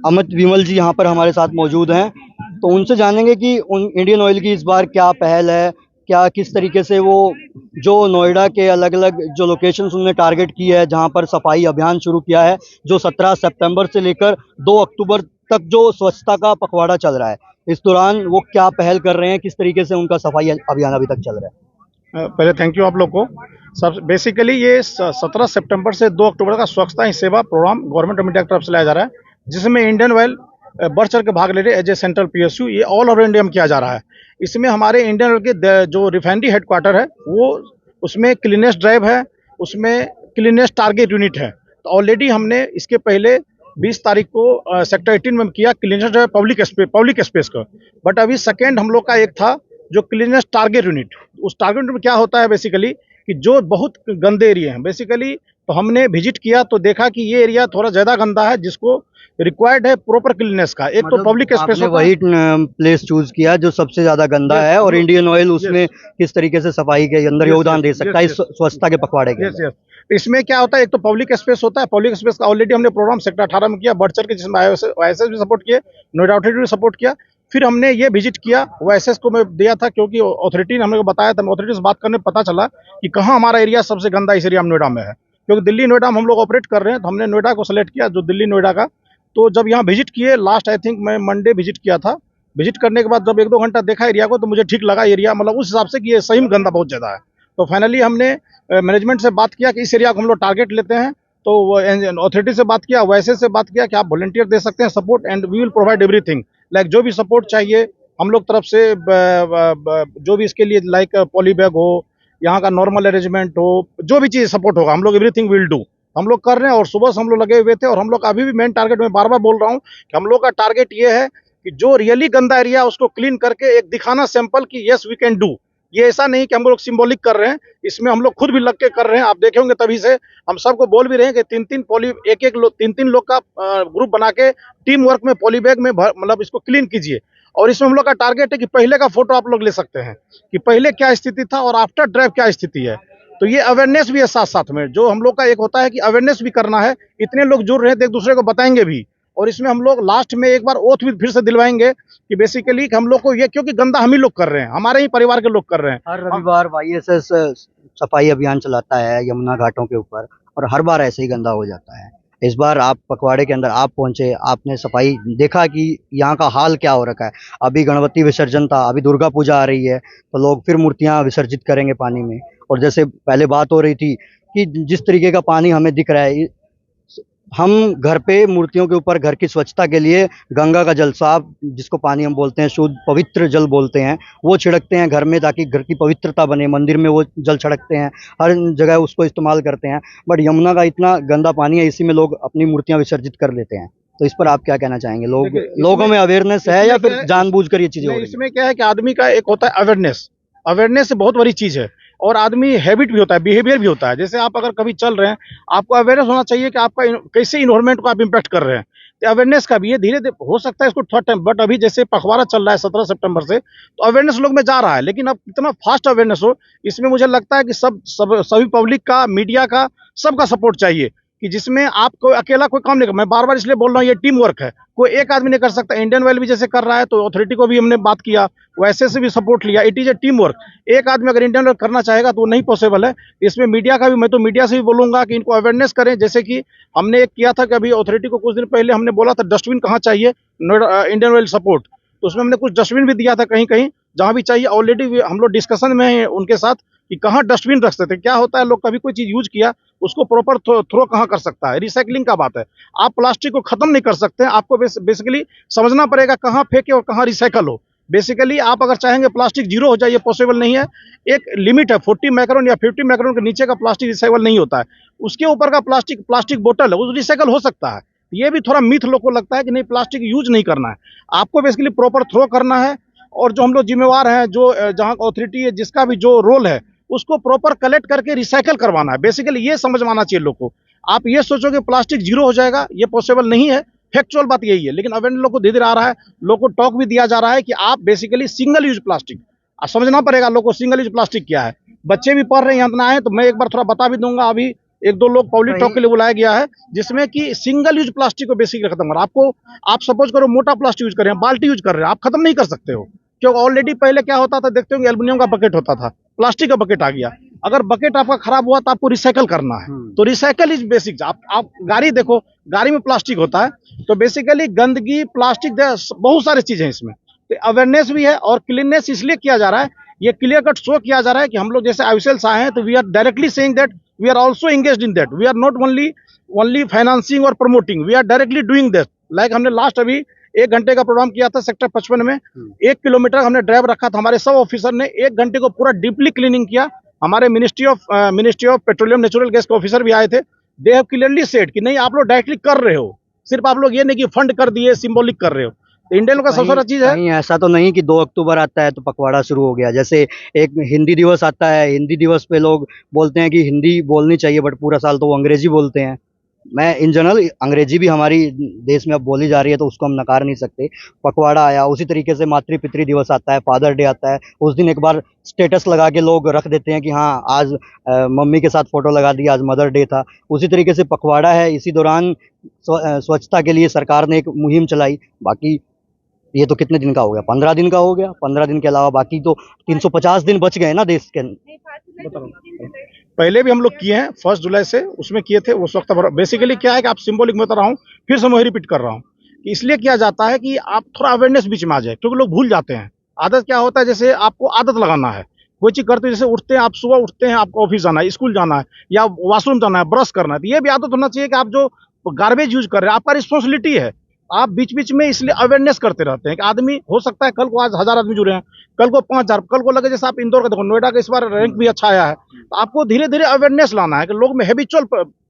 Speaker 4: अमित विमल जी यहाँ पर हमारे साथ मौजूद हैं। तो उनसे जानेंगे कि इंडियन ऑयल की इस बार क्या पहल है, क्या किस तरीके से वो जो नोएडा के अलग अलग जो लोकेशंस उन्होंने टारगेट की है, जहाँ पर सफाई अभियान शुरू किया है, जो 17 सितंबर से लेकर 2 अक्टूबर तक जो स्वच्छता का पखवाड़ा चल रहा है, इस दौरान वो क्या पहल कर रहे हैं, किस तरीके से उनका सफाई अभियान अभी तक चल रहा है।
Speaker 6: पहले थैंक यू आप लोग को। सब बेसिकली ये 17 सितंबर से 2 अक्टूबर का स्वच्छता ही सेवा प्रोग्राम गवर्नमेंट ऑफ इंडिया की तरफ से लाया जा रहा है, जिसमें इंडियन ऑयल बढ़ चढ़ के भाग ले रहे एज ए सेंट्रल PSU। ये ऑल ओवर इंडिया में किया जा रहा है। इसमें हमारे इंडियन ऑयल के जो रिफाइनरी हेडक्वार्टर है, वो उसमें क्लीनेस्ट ड्राइव है, उसमें क्लीनेस्ट टारगेट यूनिट है। तो ऑलरेडी हमने इसके पहले 20 तारीख को सेक्टर 18 में किया क्लीनेस्ट ड्राइव पब्लिक स्पेस का। बट अभी सेकेंड हम लोग का एक था जो क्लीनेस्ट टारगेट यूनिट। उस टारगेट में क्या होता है बेसिकली कि जो बहुत गंदे एरिया हैं बेसिकली, तो हमने विजिट किया तो देखा कि ये एरिया थोड़ा ज़्यादा गंदा है, जिसको रिक्वायर्ड है प्रॉपर क्लीननेस का। एक तो पब्लिक स्पेस
Speaker 4: आपने वही प्लेस चूज किया जो सबसे ज्यादा गंदा है, और इंडियन ऑयल उसमें किस तरीके से सफाई के अंदर योगदान दे सकता है इस स्वच्छता के पखवाड़े के।
Speaker 6: इसमें क्या होता है, एक तो पब्लिक स्पेस होता है। पब्लिक स्पेस का ऑलरेडी हमने प्रोग्राम सेक्टर 18 में किया, बढ़ चढ़ के, जिसमें YSS भी सपोर्ट किए, नोएडा अथॉरिटी भी सपोर्ट किया। फिर हमने ये विजिट किया, YSS को मैं दिया था क्योंकि अथॉरिटी ने हमने बताया था। अथॉरिटी से बात करने में पता चला कि कहाँ हमारा एरिया सबसे गंदा इस एरिया में नोएडा में है, क्योंकि दिल्ली नोएडा में हम लोग ऑपरेट कर रहे हैं। तो हमने नोएडा को सेलेक्ट किया, जो दिल्ली नोएडा का। तो जब यहाँ विजिट किए, लास्ट आई थिंक मैं मंडे विजिट किया था। विजिट करने के बाद जब 1-2 घंटा देखा एरिया को, तो मुझे ठीक लगा एरिया, मतलब उस हिसाब से कि ये सही में गंदा बहुत ज़्यादा है। तो फाइनली हमने मैनेजमेंट से बात किया कि इस एरिया को हम लोग टारगेट लेते हैं। तो अथॉरिटी से बात किया, YSS से बात किया कि आप वॉलंटियर दे सकते हैं support, and we will provide everything. Like जो भी सपोर्ट चाहिए हम लोग तरफ से, जो भी इसके लिए लाइक पॉली बैग हो, यहाँ का नॉर्मल अरेंजमेंट हो, जो भी चीज़ सपोर्ट होगा हम लोग एवरीथिंग विल डू। हम लोग कर रहे हैं और सुबह से हम लोग लगे हुए थे। और हम लोग अभी भी मेन टारगेट, में बार बार बोल रहा हूँ कि हम लोग का टारगेट ये है कि जो रियली गंदा एरिया उसको क्लीन करके एक दिखाना सैंपल कि येस वी कैन डू। ये ऐसा नहीं कि हम लोग सिंबॉलिक कर रहे हैं, इसमें हम लोग खुद भी लग के कर रहे हैं। आप देखे होंगे तभी से हम सबको बोल भी रहे हैं कि 3-3 लोग का ग्रुप बना के टीम वर्क में पॉली बैग में मतलब इसको क्लीन कीजिए। और इसमें हम लोग का टारगेट है कि पहले का फोटो आप लोग ले सकते हैं कि पहले क्या स्थिति था और आफ्टर ड्राइव क्या स्थिति है। तो ये अवेयरनेस भी है साथ साथ में, जो हम लोग का एक होता है कि अवेयरनेस भी करना है। इतने लोग जुड़ रहे हैं तो एक दूसरे को बताएंगे भी, और इसमें हम लोग लास्ट में एक बार ओथ भी फिर से दिलवाएंगे कि बेसिकली हम लोग को ये, क्योंकि गंदा हम ही लोग कर रहे हैं, हमारे ही परिवार के लोग कर रहे हैं।
Speaker 4: हर रविवार वाईएसएस सफाई अभियान चलाता है यमुना घाटों के ऊपर, और हर बार ऐसे ही गंदा हो जाता है। इस बार आप पखवाड़े के अंदर आप पहुंचे, आपने सफाई देखा कि यहाँ का हाल क्या हो रखा है। अभी गणपति विसर्जन था, अभी दुर्गा पूजा आ रही है, तो लोग फिर मूर्तियां विसर्जित करेंगे पानी में। और जैसे पहले बात हो रही थी कि जिस तरीके का पानी हमें दिख रहा है, हम घर पे मूर्तियों के ऊपर घर की स्वच्छता के लिए गंगा का जल, साफ जिसको पानी हम बोलते हैं, शुद्ध पवित्र जल बोलते हैं, वो छिड़कते हैं घर में ताकि घर की पवित्रता बने। मंदिर में वो जल छिड़कते हैं, हर जगह उसको इस्तेमाल करते हैं। बट यमुना का इतना गंदा पानी है, इसी में लोग अपनी मूर्तियां विसर्जित कर लेते हैं। तो इस पर आप क्या कहना चाहेंगे? लोगों में अवेयरनेस है या फिर जानबूझकर ये चीजें हो रही हैं?
Speaker 6: इसमें क्या है कि आदमी का एक होता है अवेयरनेस से बहुत बड़ी चीज है, और आदमी हैबिट भी होता है, बिहेवियर भी होता है। जैसे आप अगर कभी चल रहे हैं, आपको अवेयरनेस होना चाहिए कि आपका कैसे इन्वायरमेंट को आप इम्पैक्ट कर रहे हैं। तो अवेयरनेस का भी है, धीरे धीरे हो सकता है इसको थोड़ा टाइम, बट अभी जैसे पखवाड़ा चल रहा है 17 सितंबर से, तो अवेयरनेस लोग में जा रहा है। लेकिन अब कितना फास्ट अवेयरनेस हो, इसमें मुझे लगता है कि सभी पब्लिक का, मीडिया का, सबका सपोर्ट चाहिए, कि जिसमें आपको अकेला कोई काम नहीं कर। मैं बार बार इसलिए बोल रहा हूँ, ये टीम वर्क है, कोई एक आदमी नहीं कर सकता। इंडियन ऑयल भी जैसे कर रहा है, तो अथॉरिटी को भी हमने बात किया, वैसे से भी सपोर्ट लिया। It is a team work. एक आदमी अगर इंडियन ऑयल करना चाहेगा तो वो नहीं पॉसिबल है। इसमें मीडिया का भी, मैं तो मीडिया से भी बोलूंगा कि इनको अवेयरनेस करें। जैसे कि हमने एक किया था कि अभी अथॉरिटी को कुछ दिन पहले हमने बोला था डस्टबिन कहाँ चाहिए, इंडियन ऑयल सपोर्ट, तो उसमें हमने कुछ डस्टबिन भी दिया था कहीं कहीं जहाँ भी चाहिए। ऑलरेडी हम लोग डिस्कशन में हैं उनके साथ कि कहाँ डस्टबिन रख सकते हैं। क्या होता है, लोग कभी कोई चीज़ यूज किया उसको प्रॉपर थ्रो कहाँ कर सकता है, रिसाइकलिंग का बात है। आप प्लास्टिक को खत्म नहीं कर सकते हैं, आपको बेसिकली समझना पड़ेगा कहाँ फेंके और कहाँ रिसाइकल हो। बेसिकली आप अगर चाहेंगे प्लास्टिक जीरो हो जाए, ये पॉसिबल नहीं है। एक लिमिट है, 40 माइक्रोन या 50 माइक्रोन के नीचे का प्लास्टिक रिसाइकल नहीं होता है। उसके ऊपर का प्लास्टिक बोतल है, वो रिसाइकल हो सकता है। ये भी थोड़ा मिथ लोग को लगता है कि नहीं, प्लास्टिक यूज नहीं करना है, आपको बेसिकली प्रॉपर थ्रो करना है। और जो हम लोग जिम्मेवार हैं, जो जहाँ अथॉरिटी है, जिसका भी जो रोल है, उसको प्रॉपर कलेक्ट करके रिसाइकल करवाना है। बेसिकली ये समझ में आना चाहिए लोग को। आप ये सोचो कि प्लास्टिक जीरो हो जाएगा, ये पॉसिबल नहीं है। फैक्चुअल बात यही है, लेकिन अवेयरनेस लोग को धीरे धीरे आ रहा है। लोग को टॉक भी दिया जा रहा है कि आप बेसिकली सिंगल यूज प्लास्टिक समझना पड़ेगा लोग को, सिंगल यूज प्लास्टिक क्या है। बच्चे भी पढ़ रहे हैं, यहाँ आए, तो मैं एक बार थोड़ा बता भी दूंगा। अभी एक दो लोग पब्लिक टॉक के लिए बुलाया गया है, जिसमें कि सिंगल यूज प्लास्टिक को बेसिकली खत्म करना। आप सपोज करो मोटा प्लास्टिक यूज कर रहे हैं, बाल्टी यूज कर रहे हैं, आप खत्म नहीं कर सकते हो, क्योंकि ऑलरेडी पहले क्या होता था, देखते होंगे एल्युमिनियम का बकेट होता था, प्लास्टिक का बकेट आ गया। अगर बकेट आपका खराब हुआ तो आपको रिसाइकल करना है, तो रिसाइकल इज बेसिक। आप गाड़ी देखो, गाड़ी में प्लास्टिक होता है, तो बेसिकली गंदगी, प्लास्टिक, बहुत सारी चीजें इसमें। तो अवेयरनेस भी है, और क्लीननेस इसलिए किया जा रहा है, ये क्लियर कट शो किया जा रहा है कि हम लोग जैसे आईसीएल से आए हैं, तो we are directly saying that we are also engaged in that. We are not only financing और promoting, we are directly doing that. Like हमने लास्ट अभी 1 घंटे का प्रोग्राम किया था सेक्टर 55 में, 1 किलोमीटर हमने ड्राइव रखा था। हमारे सब ऑफिसर ने 1 घंटे को पूरा डीपली क्लीनिंग किया। हमारे ministry of petroleum natural gas के ऑफिसर भी आए थे। दे हैव क्लियरली सेड कि नहीं, आप लोग डायरेक्टली कर रहे हो, सिर्फ आप लोग ये नहीं कि फंड कर दिए, सिंबॉलिक कर रहे हो। तो इंडियन का सबसे बड़ा चीज है,
Speaker 4: कहीं ऐसा तो नहीं कि 2 अक्टूबर आता है तो पखवाड़ा शुरू हो गया। जैसे एक हिंदी दिवस आता है, हिंदी दिवस पे लोग बोलते हैं कि हिंदी बोलनी चाहिए, बट पूरा साल तो वो अंग्रेजी बोलते हैं। मैं इन जनरल, अंग्रेजी भी हमारी देश में अब बोली जा रही है, तो उसको हम नकार नहीं सकते। पखवाड़ा आया, उसी तरीके से मातृ पितृ दिवस आता है, फादर डे आता है। उस दिन एक बार स्टेटस लगा के लोग रख देते हैं कि हाँ, आज मम्मी के साथ फोटो लगा दिया, आज मदर डे था। उसी तरीके से पखवाड़ा है। इसी दौरान स्वच्छता के लिए सरकार ने एक मुहिम चलाई। बाकी ये तो कितने दिन का हो गया, 15 दिन का हो गया। 15 दिन के अलावा बाकी तो 350 दिन बच गए ना देश के।
Speaker 6: पहले भी हम लोग किए हैं 1 जुलाई से, उसमें किए थे उस वक्त। बेसिकली क्या है कि आप सिंबॉलिक में बता रहा हूँ, फिर से मैं रिपीट कर रहा हूँ कि इसलिए किया जाता है कि आप थोड़ा अवेयरनेस बीच में आ जाए, क्योंकि लोग भूल जाते हैं। आदत क्या होता है, जैसे आपको आदत लगाना है कोई चीज करते, जैसे उठते हैं आप, सुबह उठते हैं, आपको ऑफिस जाना है, स्कूल जाना है, या वॉशरूम जाना है, ब्रश करना है, तो ये भी आदत होना चाहिए कि आप जो गार्बेज यूज कर रहे हैं, आपका रिस्पॉन्सिबिलिटी है। आप बीच बीच में इसलिए अवेयरनेस करते रहते हैं कि आदमी, हो सकता है कल को, आज 1000 आदमी जुड़े हैं, कल को 5000, कल को लगे। जैसे आप इंदौर का देखो, नोएडा का इस बार रैंक भी अच्छा आया है। तो आपको धीरे धीरे अवेयरनेस लाना है कि लोग में हैबिचुअल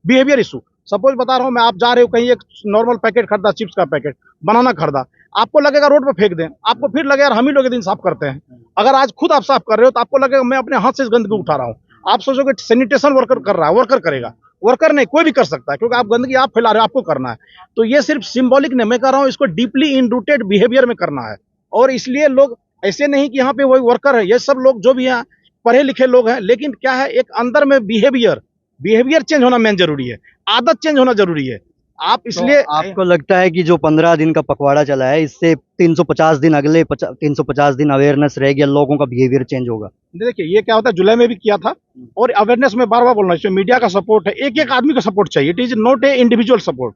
Speaker 6: बिहेवियर इशू। सपोज बता रहा हूँ मैं, आप जा रहे हो कहीं, एक नॉर्मल पैकेट खरीदा, चिप्स का पैकेट, बनाना खरीदा, आपको लगेगा रोड पे फेंक दें, आपको फिर लगेगा यार हम ही लोग दिन साफ करते हैं। अगर आज खुद आप साफ कर रहे हो तो आपको लगेगा मैं अपने हाथ से इस गंदगी उठा रहा हूँ। आप सोचोगे सैनिटेशन वर्कर कर रहा है, वर्कर करेगा, वर्कर नहीं, कोई भी कर सकता है, क्योंकि आप गंदगी आप फैला रहे हो, आपको करना है। तो ये सिर्फ सिंबॉलिक नहीं, मैं कह रहा हूँ इसको डीपली इन रूटेड बिहेवियर में करना है। और इसलिए लोग ऐसे नहीं कि यहाँ पे वही वर्कर है, ये सब लोग जो भी हैं पढ़े लिखे लोग हैं, लेकिन क्या है, एक अंदर में बिहेवियर चेंज होना मेन जरूरी है, आदत चेंज होना जरूरी है। आप इसलिए
Speaker 4: तो आपको लगता है कि जो 15 दिन का पखवाड़ा चला है, इससे 350 दिन, अगले 350 दिन अवेयरनेस रहेगी, लोगों का बिहेवियर चेंज होगा?
Speaker 6: देखिए ये क्या होता है, जुलाई में भी किया था और अवेयरनेस में बार बार बोलना चाहिए, मीडिया का सपोर्ट है, एक एक आदमी का सपोर्ट चाहिए, it is not a individual support.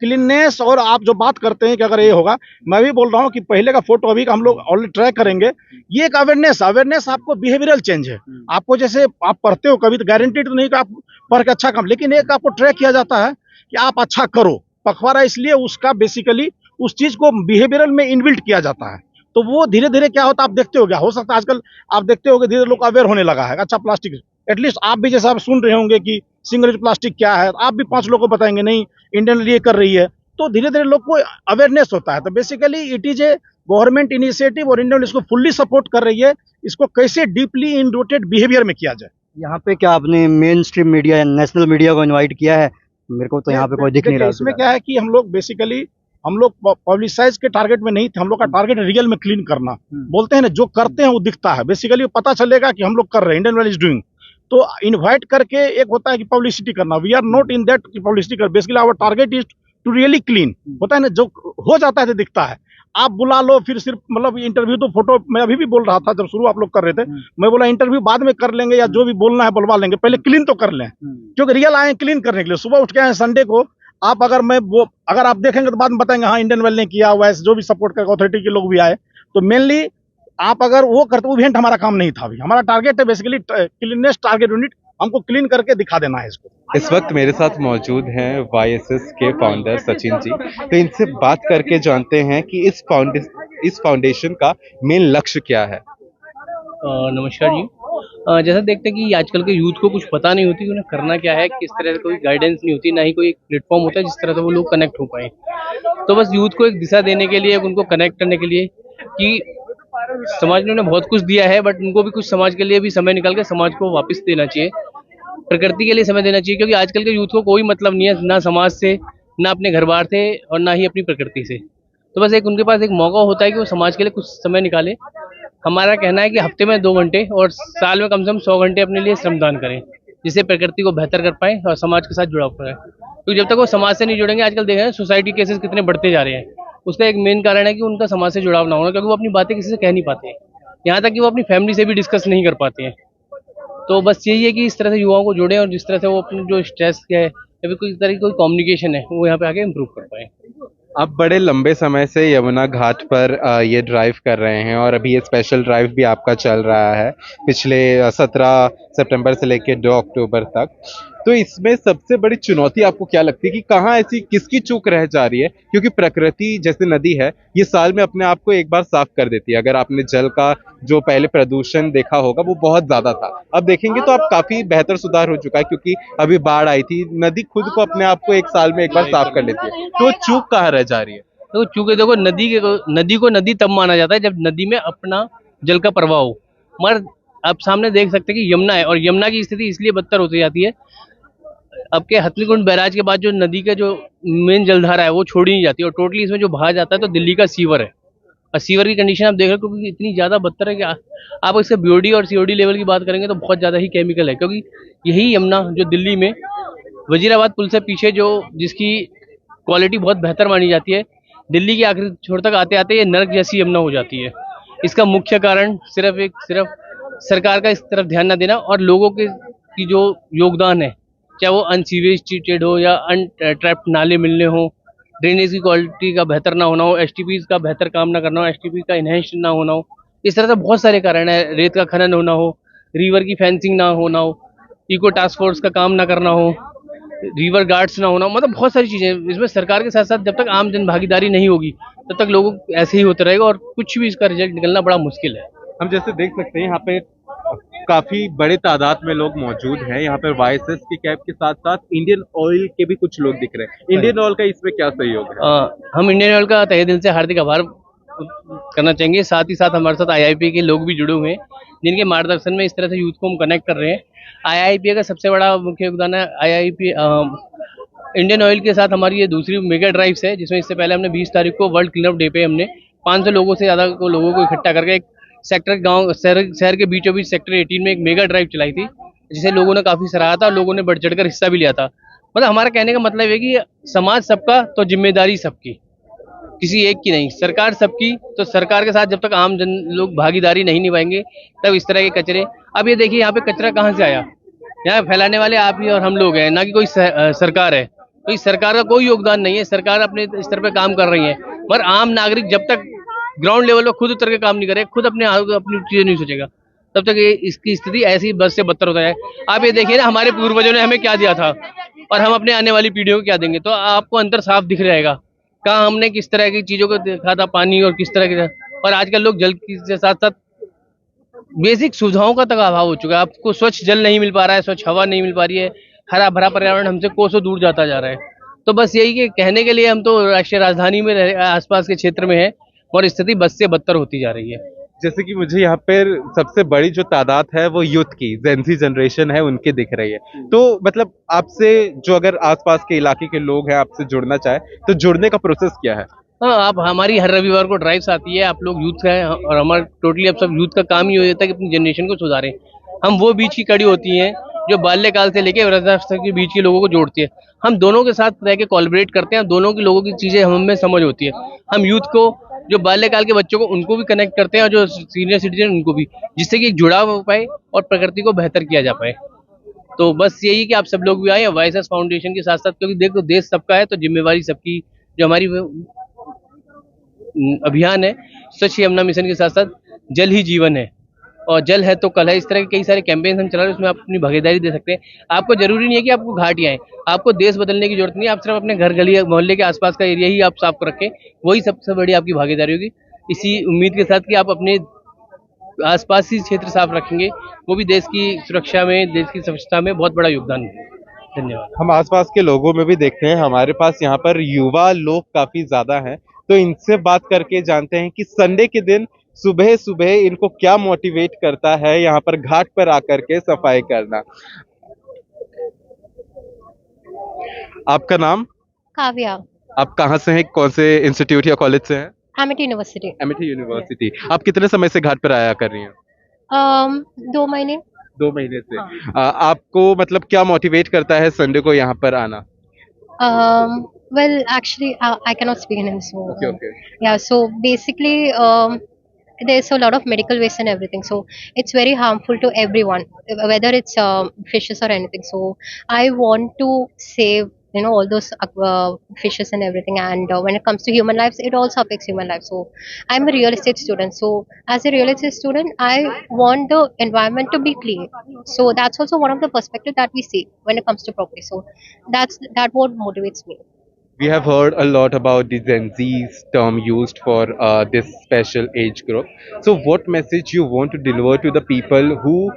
Speaker 6: Cleanness, और आप जो बात करते हैं कि अगर ये होगा, मैं भी बोल रहा हूँ कि पहले का फोटो अभी का हम लोग ऑलरेडी ट्रैक करेंगे। ये एक अवेयरनेस आपको बिहेवियरल चेंज है। आपको जैसे आप पढ़ते हो कभी, तो गारंटीड तो नहीं कि आप पढ़ के अच्छा काम, लेकिन एक आपको ट्रैक किया जाता है कि आप अच्छा करो। पखवाड़ा इसलिए उसका बेसिकली उस चीज को बिहेवियरल में इनबिल्ट किया जाता है, तो वो धीरे धीरे क्या होता है आप देखते हो, क्या हो सकता है आजकल आप देखते हो कि धीरे लोग अवेयर होने लगा है। अच्छा प्लास्टिक, एटलीस्ट आप भी जैसा आप सुन रहे होंगे कि सिंगल यूज प्लास्टिक क्या है, आप भी 5 लोगों को बताएंगे नहीं इंडियन ये कर रही है, तो धीरे धीरे लोग को अवेयरनेस होता है। तो basically it is a government initiative और इंडियन इसको फुल्ली सपोर्ट कर रही है। इसको कैसे डीपली इनरूटेड बिहेवियर में किया जाए।
Speaker 4: यहाँ पे क्या आपने मेन स्ट्रीम मीडिया या नेशनल मीडिया को इनवाइट किया है? मेरे को तो यहाँ पे कोई दिख नहीं रहा।
Speaker 6: इसमें क्या है कि हम लोग बेसिकली हम लोग पब्लिसाइज के टारगेट में नहीं थे, हम लोग का टारगेट रियल में क्लीन करना। बोलते हैं ना, जो करते हैं वो दिखता है, बेसिकली पता चलेगा कि हम लोग कर रहे हैं, इंडियन ऑयल इज डूइंग। तो इनवाइट करके एक होता है कि पब्लिसिटी करना, we are not in that publicity कर, basically our target is to really clean. होता है ना, जो हो जाता है तो दिखता है। आप बुला लो फिर सिर्फ मतलब इंटरव्यू तो फोटो, मैं अभी भी बोल रहा था जब शुरू आप लोग कर रहे थे, मैं बोला इंटरव्यू बाद में कर लेंगे या जो भी बोलना है बुलवा लेंगे, पहले क्लीन तो कर लें, क्योंकि रियल आए क्लीन करने के लिए। सुबह उठ के आए संडे को, आप अगर आप देखेंगे तो बाद में बताएंगे हाँ इंडियन वेल ने किया हुआ है, जो भी सपोर्ट कर अथॉरिटी के लोग भी आए। तो मेनली आप अगर वो करते, वो इवेंट हमारा काम नहीं था। अभी हमारा टारगेट है बेसिकली क्लीननेस टारगेट यूनिट, हमको क्लीन करके दिखा देना है इसको।
Speaker 10: इस वक्त मेरे साथ मौजूद हैं YSS के फाउंडर सचिन जी, तो इनसे बात करके जानते हैं कि इस फाउंडेशन का मेन लक्ष्य क्या है।
Speaker 9: नमस्कार जी। जैसा देखते हैं कि आजकल के यूथ को कुछ पता नहीं होती उन्हें करना क्या है, किस तरह से कोई गाइडेंस नहीं होती, ना ही कोई प्लेटफॉर्म होता है जिस तरह से वो लोग कनेक्ट हो पाए। तो बस यूथ को एक दिशा देने के लिए, उनको कनेक्ट करने के लिए कि समाज ने उन्हें बहुत कुछ दिया है, बट उनको भी कुछ समाज के लिए भी समय निकाल के समाज को वापस देना चाहिए, प्रकृति के लिए समय देना चाहिए। क्योंकि आजकल के यूथ को कोई मतलब नहीं है, ना समाज से, ना अपने घर बार से, और ना ही अपनी प्रकृति से। तो बस एक उनके पास एक मौका होता है कि वो समाज के लिए कुछ समय निकाले। हमारा कहना है कि हफ्ते में 2 घंटे और साल में कम से कम 100 घंटे अपने लिए श्रमदान करें, जिससे प्रकृति को बेहतर कर पाए और समाज के साथ जुड़ाव करें। क्योंकि जब तक वो समाज से नहीं जुड़ेंगे, आजकल देख रहे हैं सोसाइटी केसेस कितने बढ़ते जा रहे हैं, उसका एक मेन कारण है कि उनका समाज से जुड़ाव ना होना, क्योंकि वो अपनी बातें किसी से कह नहीं पाते हैं, यहाँ तक कि वो अपनी फैमिली से भी डिस्कस नहीं कर पाते हैं। तो बस यही है कि इस तरह से युवाओं को जोड़ें और जिस तरह से वो अपनी जो स्ट्रेस है या फिर कोई तरह की कोई कम्युनिकेशन है वो यहाँ पे आके इम्प्रूव कर पाए।
Speaker 10: आप बड़े लंबे समय से यमुना घाट पर ये ड्राइव कर रहे हैं और अभी ये स्पेशल ड्राइव भी आपका चल रहा है पिछले 17 सितंबर से लेकर 2 अक्टूबर तक। तो इसमें सबसे बड़ी चुनौती आपको क्या लगती है कि कहाँ ऐसी किसकी चूक रह जा रही है? क्योंकि प्रकृति जैसे नदी है, ये साल में अपने आप को एक बार साफ कर देती है। अगर आपने जल का जो पहले प्रदूषण देखा होगा वो बहुत ज्यादा था, अब देखेंगे तो अब काफी बेहतर सुधार हो चुका है, क्योंकि अभी बाढ़ आई थी, नदी खुद को अपने आप को एक साल में एक बार साफ कर लेती है। तो चूक कहाँ रह जा रही है?
Speaker 9: तो चूंकि देखो, नदी को नदी तब माना जाता है जब नदी में अपना जल का प्रवाह हो। मगर आप सामने देख सकते हैं कि यमुना है, और यमुना की स्थिति इसलिए बदतर होती जाती है, अब के हथनीकुंड बैराज के बाद जो नदी का जो मेन जलधारा है वो छोड़ी नहीं जाती, और टोटली इसमें जो बहा जाता है तो दिल्ली का सीवर है। और सीवर की कंडीशन आप देख रहे हो, क्योंकि इतनी ज़्यादा बदतर है कि आप इसके BOD और COD लेवल की बात करेंगे तो बहुत ज़्यादा ही केमिकल है। क्योंकि यही यमुना जो दिल्ली में वजीराबाद पुल से पीछे जो जिसकी क्वालिटी बहुत बेहतर मानी जाती है, दिल्ली के आखिरी छोर तक आते आते ये नर्क जैसी यमुना हो जाती है। इसका मुख्य कारण सिर्फ सरकार का इस तरफ ध्यान न देना और लोगों के की जो योगदान है, चाहे वो अनसीवेज ट्रीटेड हो या अनट्रैप्ड नाले मिलने हो, ड्रेनेज की क्वालिटी का बेहतर ना होना हो, STPs का बेहतर काम ना करना हो, STP का इनहेंस ना होना हो, इस तरह से बहुत सारे कारण है। रेत का खनन होना हो, रिवर की फेंसिंग ना होना हो, इको टास्क फोर्स का काम ना करना हो, रिवर गार्ड्स ना होना, मतलब बहुत सारी चीज़ें। इसमें सरकार के साथ साथ जब तक आम जन भागीदारी नहीं होगी तब तक लोगों ऐसे ही होते रहेगा और कुछ भी इसका रिजल्ट निकलना बड़ा मुश्किल है।
Speaker 10: हम जैसे देख सकते हैं यहाँ पे काफी बड़े तादाद में लोग मौजूद हैं। यहाँ पर YSS की कैब के साथ साथ इंडियन ऑयल के भी कुछ लोग दिख रहे हैं। इंडियन ऑयल का इसमें क्या सहयोग है?
Speaker 9: हम इंडियन ऑयल का तहे दिल से हार्दिक आभार करना चाहेंगे। साथ ही साथ हमारे साथ IIPA के लोग भी जुड़े हुए हैं, जिनके मार्गदर्शन में इस तरह से यूथ को हम कनेक्ट कर रहे हैं। IIPA का सबसे बड़ा मुख्य योगदान है। इंडियन ऑयल के साथ हमारी ये दूसरी मेगा ड्राइव्स है, जिसमें इससे पहले हमने 20 तारीख को वर्ल्ड क्लीन अप डे पे हमने 500 लोगों से ज़्यादा लोगों को इकट्ठा करके एक सेक्टर गांव शहर के बीचों बीच सेक्टर 18 में एक मेगा ड्राइव चलाई थी, जिसे लोगों ने काफ़ी सराहा था और लोगों ने बढ़ चढ़कर हिस्सा भी लिया था। मतलब हमारा कहने का मतलब है कि समाज सबका तो जिम्मेदारी सबकी, किसी एक की नहीं, सरकार सबकी। तो सरकार के साथ जब तक आम जन लोग भागीदारी नहीं निभाएंगे तब इस तरह के कचरे, अब ये देखिए यहाँ पे कचरा कहाँ से आया, यहाँ फैलाने वाले आप ही और हम लोग हैं, ना कि कोई सरकार है। तो इस सरकार का कोई योगदान नहीं है, सरकार अपने स्तर पे काम कर रही है, मगर आम नागरिक जब तक ग्राउंड लेवल पर खुद उतर के काम नहीं करे, खुद अपनी चीजें नहीं सोचेगा, तब तक ये इसकी स्थिति ऐसी बद से बदतर होता है। आप ये देखिए ना, हमारे पूर्वजों ने हमें क्या दिया था और हम अपने आने वाली पीढ़ियों को क्या देंगे, तो आपको अंतर साफ दिख रहेगा कहाँ हमने किस तरह की चीजों को देखा था, पानी और किस तरह के। और आजकल लोग जल के साथ साथ बेसिक सुविधाओं का तक अभाव हो चुका है। आपको स्वच्छ जल नहीं मिल पा रहा है, स्वच्छ हवा नहीं मिल पा रही है, हरा भरा पर्यावरण हमसे कोसों दूर जाता जा रहा है। तो बस यही कि कहने के लिए हम तो राष्ट्रीय राजधानी में आसपास के क्षेत्र में है और स्थिति बस से बदतर होती जा रही है।
Speaker 10: जैसे कि मुझे यहाँ पर सबसे बड़ी जो तादाद है वो यूथ की, जेनजी जनरेशन है, उनकी दिख रही है। तो मतलब आपसे जो अगर आसपास के इलाके के लोग हैं आपसे जुड़ना चाहे तो जुड़ने का प्रोसेस क्या है?
Speaker 9: हाँ, आप हमारी हर रविवार को ड्राइव्स आती है, आप लोग यूथ हैं और हमारा टोटली अब सब यूथ का काम ही हो जाता है कि अपनी जनरेशन को सुधारें। हम वो बीच की कड़ी होती हैं जो बाल्यकाल से लेकर वृद्धावस्था के बीच के लोगों को जोड़ती है। हम दोनों के साथ रह के कोलैबोरेट करते हैं, दोनों की लोगों की चीजें हमें समझ होती है। हम यूथ को, जो बाल्यकाल के बच्चों को, उनको भी कनेक्ट करते हैं और जो सीनियर सिटीजन उनको भी, जिससे कि एक जुड़ाव हो पाए और प्रकृति को बेहतर किया जा पाए। तो बस यही कि आप सब लोग भी आए वाइसस फाउंडेशन के साथ साथ, क्योंकि देखो देश सबका है तो जिम्मेवारी सबकी। जो हमारी अभियान है स्वच्छ यमुना मिशन के साथ साथ जल ही जीवन है और जल है तो कल है, इस तरह के कई सारे कैंपेन हम चला रहे हैं, उसमें आप अपनी भागीदारी दे सकते हैं। आपको जरूरी नहीं है कि आपको घाट ही आए, आपको देश बदलने की जरूरत नहीं है, आप सिर्फ अपने घर गली मोहल्ले के आसपास का एरिया ही आप साफ रखें, वही सबसे बड़ी आपकी भागीदारी होगी। इसी उम्मीद के साथ कि आप अपने आसपास ही क्षेत्र साफ रखेंगे, वो भी देश की सुरक्षा में, देश की स्वच्छता में बहुत बड़ा योगदान है। धन्यवाद।
Speaker 10: हम आसपास के लोगों में भी देखते हैं, हमारे पास यहाँ पर युवा लोग काफी ज्यादा हैं, तो इनसे बात करके जानते हैं कि संडे के दिन सुबह सुबह इनको क्या मोटिवेट करता है यहाँ पर घाट पर आकर के सफाई करना। आपका नाम?
Speaker 15: काव्या।
Speaker 10: आप कहाँ से हैं, कौन से इंस्टीट्यूट या कॉलेज से हैं?
Speaker 15: Amity university.
Speaker 10: Amity university. आप कितने समय से घाट पर आया कर रही हैं?
Speaker 15: 2 महीने।
Speaker 10: 2 महीने से। आपको मतलब क्या मोटिवेट करता है संडे को यहाँ पर आना?
Speaker 15: Well, actually, I cannot speak in so.
Speaker 10: Okay.
Speaker 15: Yeah, so basically, there's a lot of medical waste and everything. So it's very harmful to everyone, whether it's fishes or anything. So I want to save, all those fishes and everything. And when it comes to human lives, it also affects human lives. So I'm a real estate student. So as a real estate student, I want the environment to be clean. So that's also one of the perspectives that we see when it comes to property. So that what motivates me.
Speaker 10: We have heard a lot about the Gen Z's term used for this special age group. So what message you want to deliver to the people who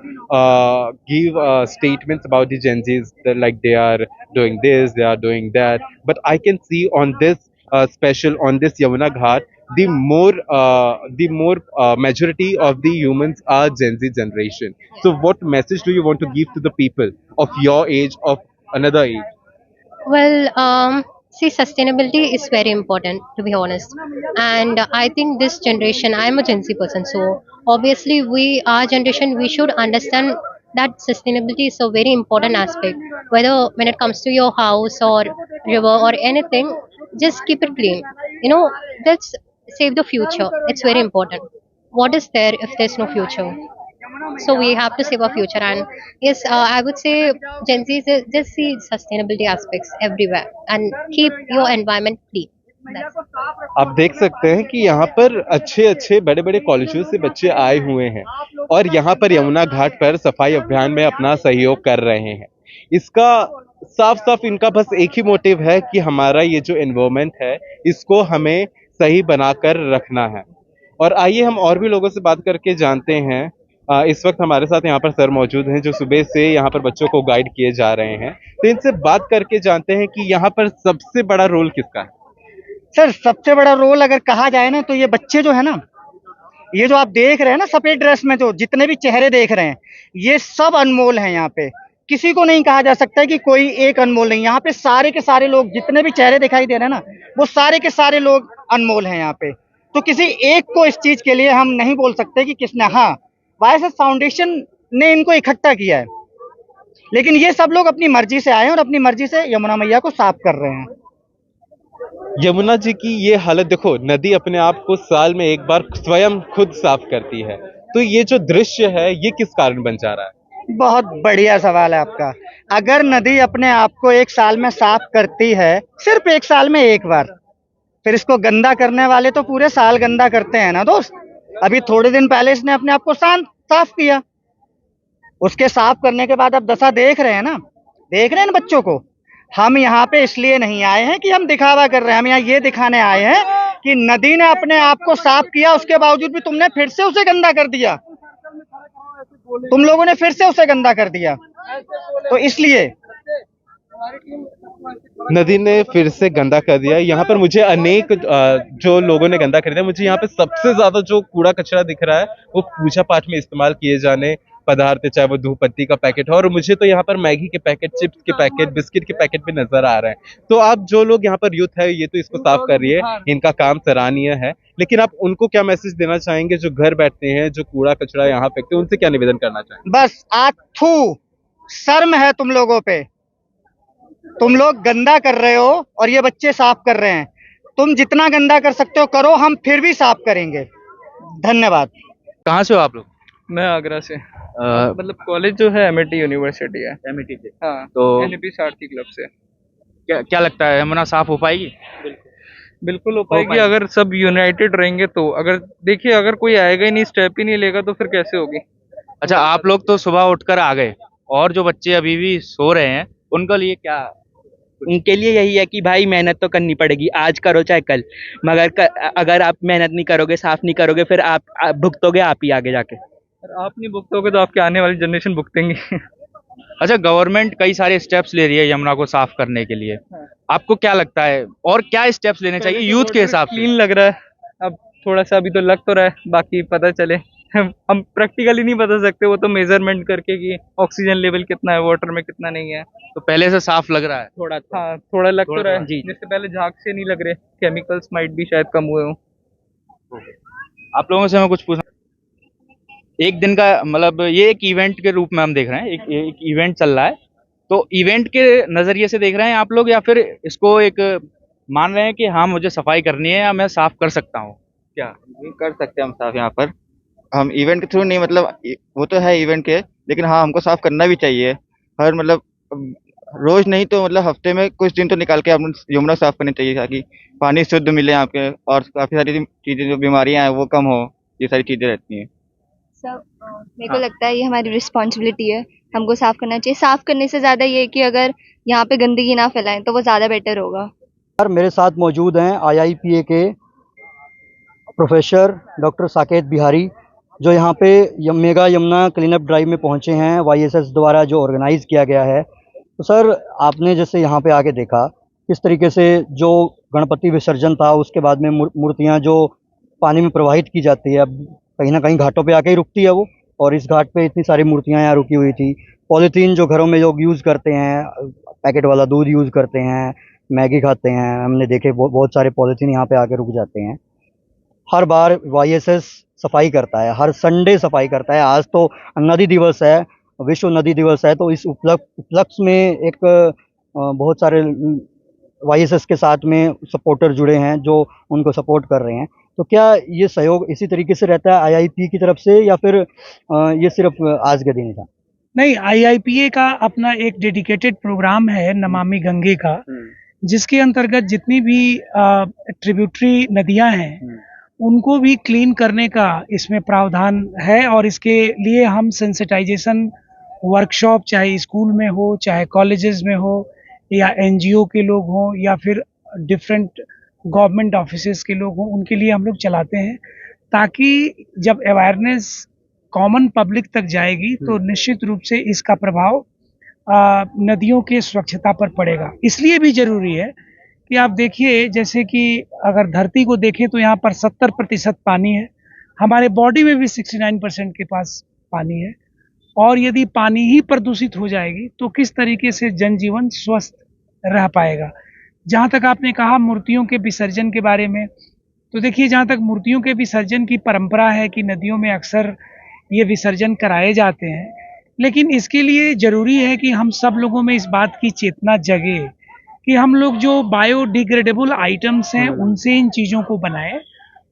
Speaker 10: give statements about the Gen Z's, that like they are doing this, they are doing that. But I can see on this special, on this Yamuna Ghat, the more majority of the humans are Gen Z generation. So what message do you want to give to the people of your age, of another age?
Speaker 15: Well, see, sustainability is very important, to be honest. And I think this generation, I'm a Gen Z person, so obviously our generation, we should understand that sustainability is a very important aspect. Whether when it comes to your house or river or anything, just keep it clean. Let's save the future. It's very important. What is there if there's no future? So we have to save our future, and yes, I would say Gen Z just see sustainability aspects everywhere and keep your environment clean.
Speaker 10: आप देख सकते हैं कि यहाँ पर अच्छे अच्छे बड़े बड़े कॉलेजों से बच्चे आए हुए हैं और यहाँ पर यमुना घाट पर सफाई अभियान में अपना सहयोग कर रहे हैं। इसका साफ साफ इनका बस एक ही मोटिव है कि हमारा ये जो एनवायरनमेंट है इसको हमें सही बनाकर रखना है। और आइए हम और भी लोगों से बात करके जानते हैं। इस वक्त हमारे साथ यहाँ पर सर मौजूद हैं जो सुबह से यहाँ पर बच्चों को गाइड किए जा रहे हैं, तो इनसे बात करके जानते हैं कि यहाँ पर सबसे बड़ा रोल किसका है।
Speaker 2: सर सबसे बड़ा रोल अगर कहा जाए ना तो ये बच्चे जो है ना, ये जो आप देख रहे हैं ना सफेद ड्रेस में जो जितने भी चेहरे देख रहे हैं, ये सब अनमोल हैं। यहाँ पे किसी को नहीं कहा जा सकता है कि कोई एक अनमोल नहीं। यहाँ पे सारे के सारे लोग जितने भी चेहरे दिखाई दे रहे हैं ना, वो सारे के सारे लोग अनमोल हैं यहाँ पे। तो किसी एक को इस चीज के लिए हम नहीं बोल सकते कि किसने, हाँ वाइसस फाउंडेशन ने इनको इकट्ठा किया है। लेकिन ये सब लोग अपनी मर्जी से आए हैं और अपनी मर्जी से यमुना मैया को साफ कर रहे हैं।
Speaker 10: यमुना जी की ये हालत देखो, नदी अपने आप को साल में एक बार स्वयं खुद साफ करती है, तो ये जो दृश्य है ये किस कारण बन जा रहा है?
Speaker 2: बहुत बढ़िया सवाल है आपका। अगर नदी अपने आप को एक साल में साफ करती है, सिर्फ एक साल में एक बार, फिर इसको गंदा करने वाले तो पूरे साल गंदा करते हैं ना दोस्त। अभी थोड़े दिन पहले इसने अपने आप को साफ किया, उसके साफ करने के बाद अब दशा देख रहे हैं ना, देख रहे हैं ना बच्चों को। हम यहाँ पे इसलिए नहीं आए हैं कि हम दिखावा कर रहे हैं, हम यहाँ ये दिखाने आए हैं कि नदी ने अपने आप को साफ किया, उसके बावजूद भी तुमने फिर से उसे गंदा कर दिया, तुम लोगों ने फिर से उसे गंदा कर दिया। तो इसलिए
Speaker 10: नदी ने फिर से गंदा कर दिया। यहाँ पर मुझे अनेक जो लोगों ने गंदा कर दिया, मुझे यहाँ पे सबसे ज्यादा जो कूड़ा कचरा दिख रहा है वो पूजा पाठ में इस्तेमाल किए जाने पदार्थ, चाहे वो धूप पत्ती का पैकेट हो, और मुझे तो यहाँ पर मैगी के पैकेट, चिप्स के पैकेट, बिस्किट के पैकेट भी नजर आ रहे हैं। तो आप जो लोग यहाँ पर यूथ है, ये तो इसको साफ कर रही है, इनका काम सराहनीय है, लेकिन आप उनको क्या मैसेज देना चाहेंगे जो घर बैठते हैं, जो कूड़ा कचरा यहाँ फेंकते हैं, उनसे क्या निवेदन करना चाहेंगे?
Speaker 2: बस आथू शर्म है तुम लोगों पे, तुम लोग गंदा कर रहे हो और ये बच्चे साफ कर रहे हैं। तुम जितना गंदा कर सकते हो करो, हम फिर भी साफ करेंगे। धन्यवाद।
Speaker 11: कहाँ से हो आप लोग?
Speaker 5: मैं आगरा से। मतलब कॉलेज जो है एमआईटी यूनिवर्सिटी है।
Speaker 11: एमआईटी से?
Speaker 5: हाँ,
Speaker 11: तो
Speaker 5: एनपी सारथी क्लब से।
Speaker 11: क्या लगता है, यमुना साफ हो पाएगी?
Speaker 5: बिल्कुल हो पाएगी अगर सब यूनाइटेड रहेंगे तो। अगर देखिए, अगर कोई आएगा ही नहीं, स्टेप ही नहीं लेगा तो फिर कैसे होगी।
Speaker 11: अच्छा, आप लोग तो सुबह उठकर आ गए, और जो बच्चे अभी भी सो रहे हैं उनके लिए क्या?
Speaker 16: उनके लिए यही है कि भाई मेहनत तो करनी पड़ेगी, आज करो चाहे कल, मगर अगर आप मेहनत नहीं करोगे, साफ नहीं करोगे, फिर आप भुगतोगे आप ही आगे जाके।
Speaker 5: आप नहीं भुगतोगे तो आपके आने वाली जनरेशन भुगतेंगी।
Speaker 11: अच्छा, गवर्नमेंट कई सारे स्टेप्स ले रही है यमुना को साफ करने के लिए, आपको क्या लगता है और क्या स्टेप्स लेने चाहिए यूथ के हिसाब से?
Speaker 5: क्लीन लग रहा है, अब थोड़ा सा अभी तो लग तो रहा है, बाकी पता चले। हम प्रैक्टिकली नहीं बता सकते, वो तो मेजरमेंट करके कि ऑक्सीजन लेवल कितना है, वाटर में कितना नहीं है।
Speaker 11: तो पहले से साफ लग रहा है
Speaker 16: थोड़ा?
Speaker 5: हाँ, थोड़ा लग तो रहा है
Speaker 16: जी।
Speaker 5: जिससे पहले झाग से नहीं लग रहे, केमिकल्स माइट भी शायद कम हुए हो।
Speaker 11: आप लोगों से मैं कुछ पूछना, एक दिन का मतलब ये एक इवेंट के रूप में हम देख रहे हैं, एक इवेंट चल रहा है, तो इवेंट के नजरिए से देख रहे हैं आप लोग, या फिर इसको एक मान रहे हैं कि हाँ मुझे सफाई करनी है या मैं साफ कर सकता हूँ? क्या
Speaker 17: कर सकते हैं हम साफ यहाँ पर? हम इवेंट के थ्रू नहीं, मतलब वो तो है इवेंट के, लेकिन हाँ हमको साफ करना भी चाहिए। हर मतलब रोज नहीं तो मतलब हफ्ते में कुछ दिन तो निकाल के हम यमुना साफ करनी चाहिए, ताकि पानी शुद्ध मिले आपके, और काफी सारी चीजें जो बीमारियां हैं वो कम हो, ये सारी चीजें रहती हैं।
Speaker 18: सब मेरे को लगता है ये हमारी रिस्पॉन्सिबिलिटी है, हमको साफ करना चाहिए। साफ करने से ज्यादा ये कि अगर यहाँ पे गंदगी ना फैलाएं तो वो ज्यादा बेटर होगा।
Speaker 4: सर, मेरे साथ मौजूद हैं IIPA के प्रोफेसर डॉक्टर साकेत बिहारी, जो यहाँ पे mega Yamuna clean up drive में पहुँचे हैं, YSS द्वारा जो ऑर्गेनाइज किया गया है। तो सर, आपने जैसे यहाँ पे आके देखा किस तरीके से जो गणपति विसर्जन था, उसके बाद में मूर्तियाँ जो पानी में प्रवाहित की जाती है, अब कहीं ना कहीं घाटों पे आके ही रुकती है वो, और इस घाट पे इतनी सारी मूर्तियाँ यहाँ रुकी हुई थी। पॉलीथीन जो घरों में लोग यूज़ करते हैं, पैकेट वाला दूध यूज़ करते हैं, मैगी खाते हैं, हमने देखे बहुत सारे पॉलीथीन यहाँ पे आके रुक जाते हैं। हर बार YSS सफाई करता है, हर संडे सफाई करता है। आज तो नदी दिवस है, विश्व नदी दिवस है, तो इस उपलक्ष्य में एक बहुत सारे YSS के साथ में सपोर्टर जुड़े हैं जो उनको सपोर्ट कर रहे हैं। तो क्या ये सहयोग इसी तरीके से रहता है IIPA की तरफ से, या फिर ये सिर्फ आज के दिन ही था?
Speaker 1: नहीं, IIPA का अपना एक डेडिकेटेड प्रोग्राम है नमामि गंगे का, जिसके अंतर्गत जितनी भी ट्रिब्यूटरी नदियां हैं उनको भी क्लीन करने का इसमें प्रावधान है। और इसके लिए हम सेंसिटाइजेशन वर्कशॉप, चाहे स्कूल में हो, चाहे कॉलेजेस में हो, या NGO के लोग हों, या फिर डिफरेंट गवर्नमेंट ऑफिसेस के लोग हों, उनके लिए हम लोग चलाते हैं, ताकि जब अवेयरनेस कॉमन पब्लिक तक जाएगी तो निश्चित रूप से इसका प्रभाव नदियों के स्वच्छता पर पड़ेगा। इसलिए भी जरूरी है कि आप देखिए, जैसे कि अगर धरती को देखें तो यहाँ पर 70% पानी है, हमारे बॉडी में भी 69% के पास पानी है, और यदि पानी ही प्रदूषित हो जाएगी तो किस तरीके से जनजीवन स्वस्थ रह पाएगा। जहाँ तक आपने कहा मूर्तियों के विसर्जन के बारे में, तो देखिए, जहाँ तक मूर्तियों के विसर्जन की परंपरा है कि नदियों में अक्सर ये विसर्जन कराए जाते हैं,
Speaker 19: लेकिन इसके लिए ज़रूरी है कि हम सब लोगों में इस बात की चेतना जगे कि हम लोग जो बायोडिग्रेडेबल आइटम्स हैं उनसे इन चीज़ों को बनाएं,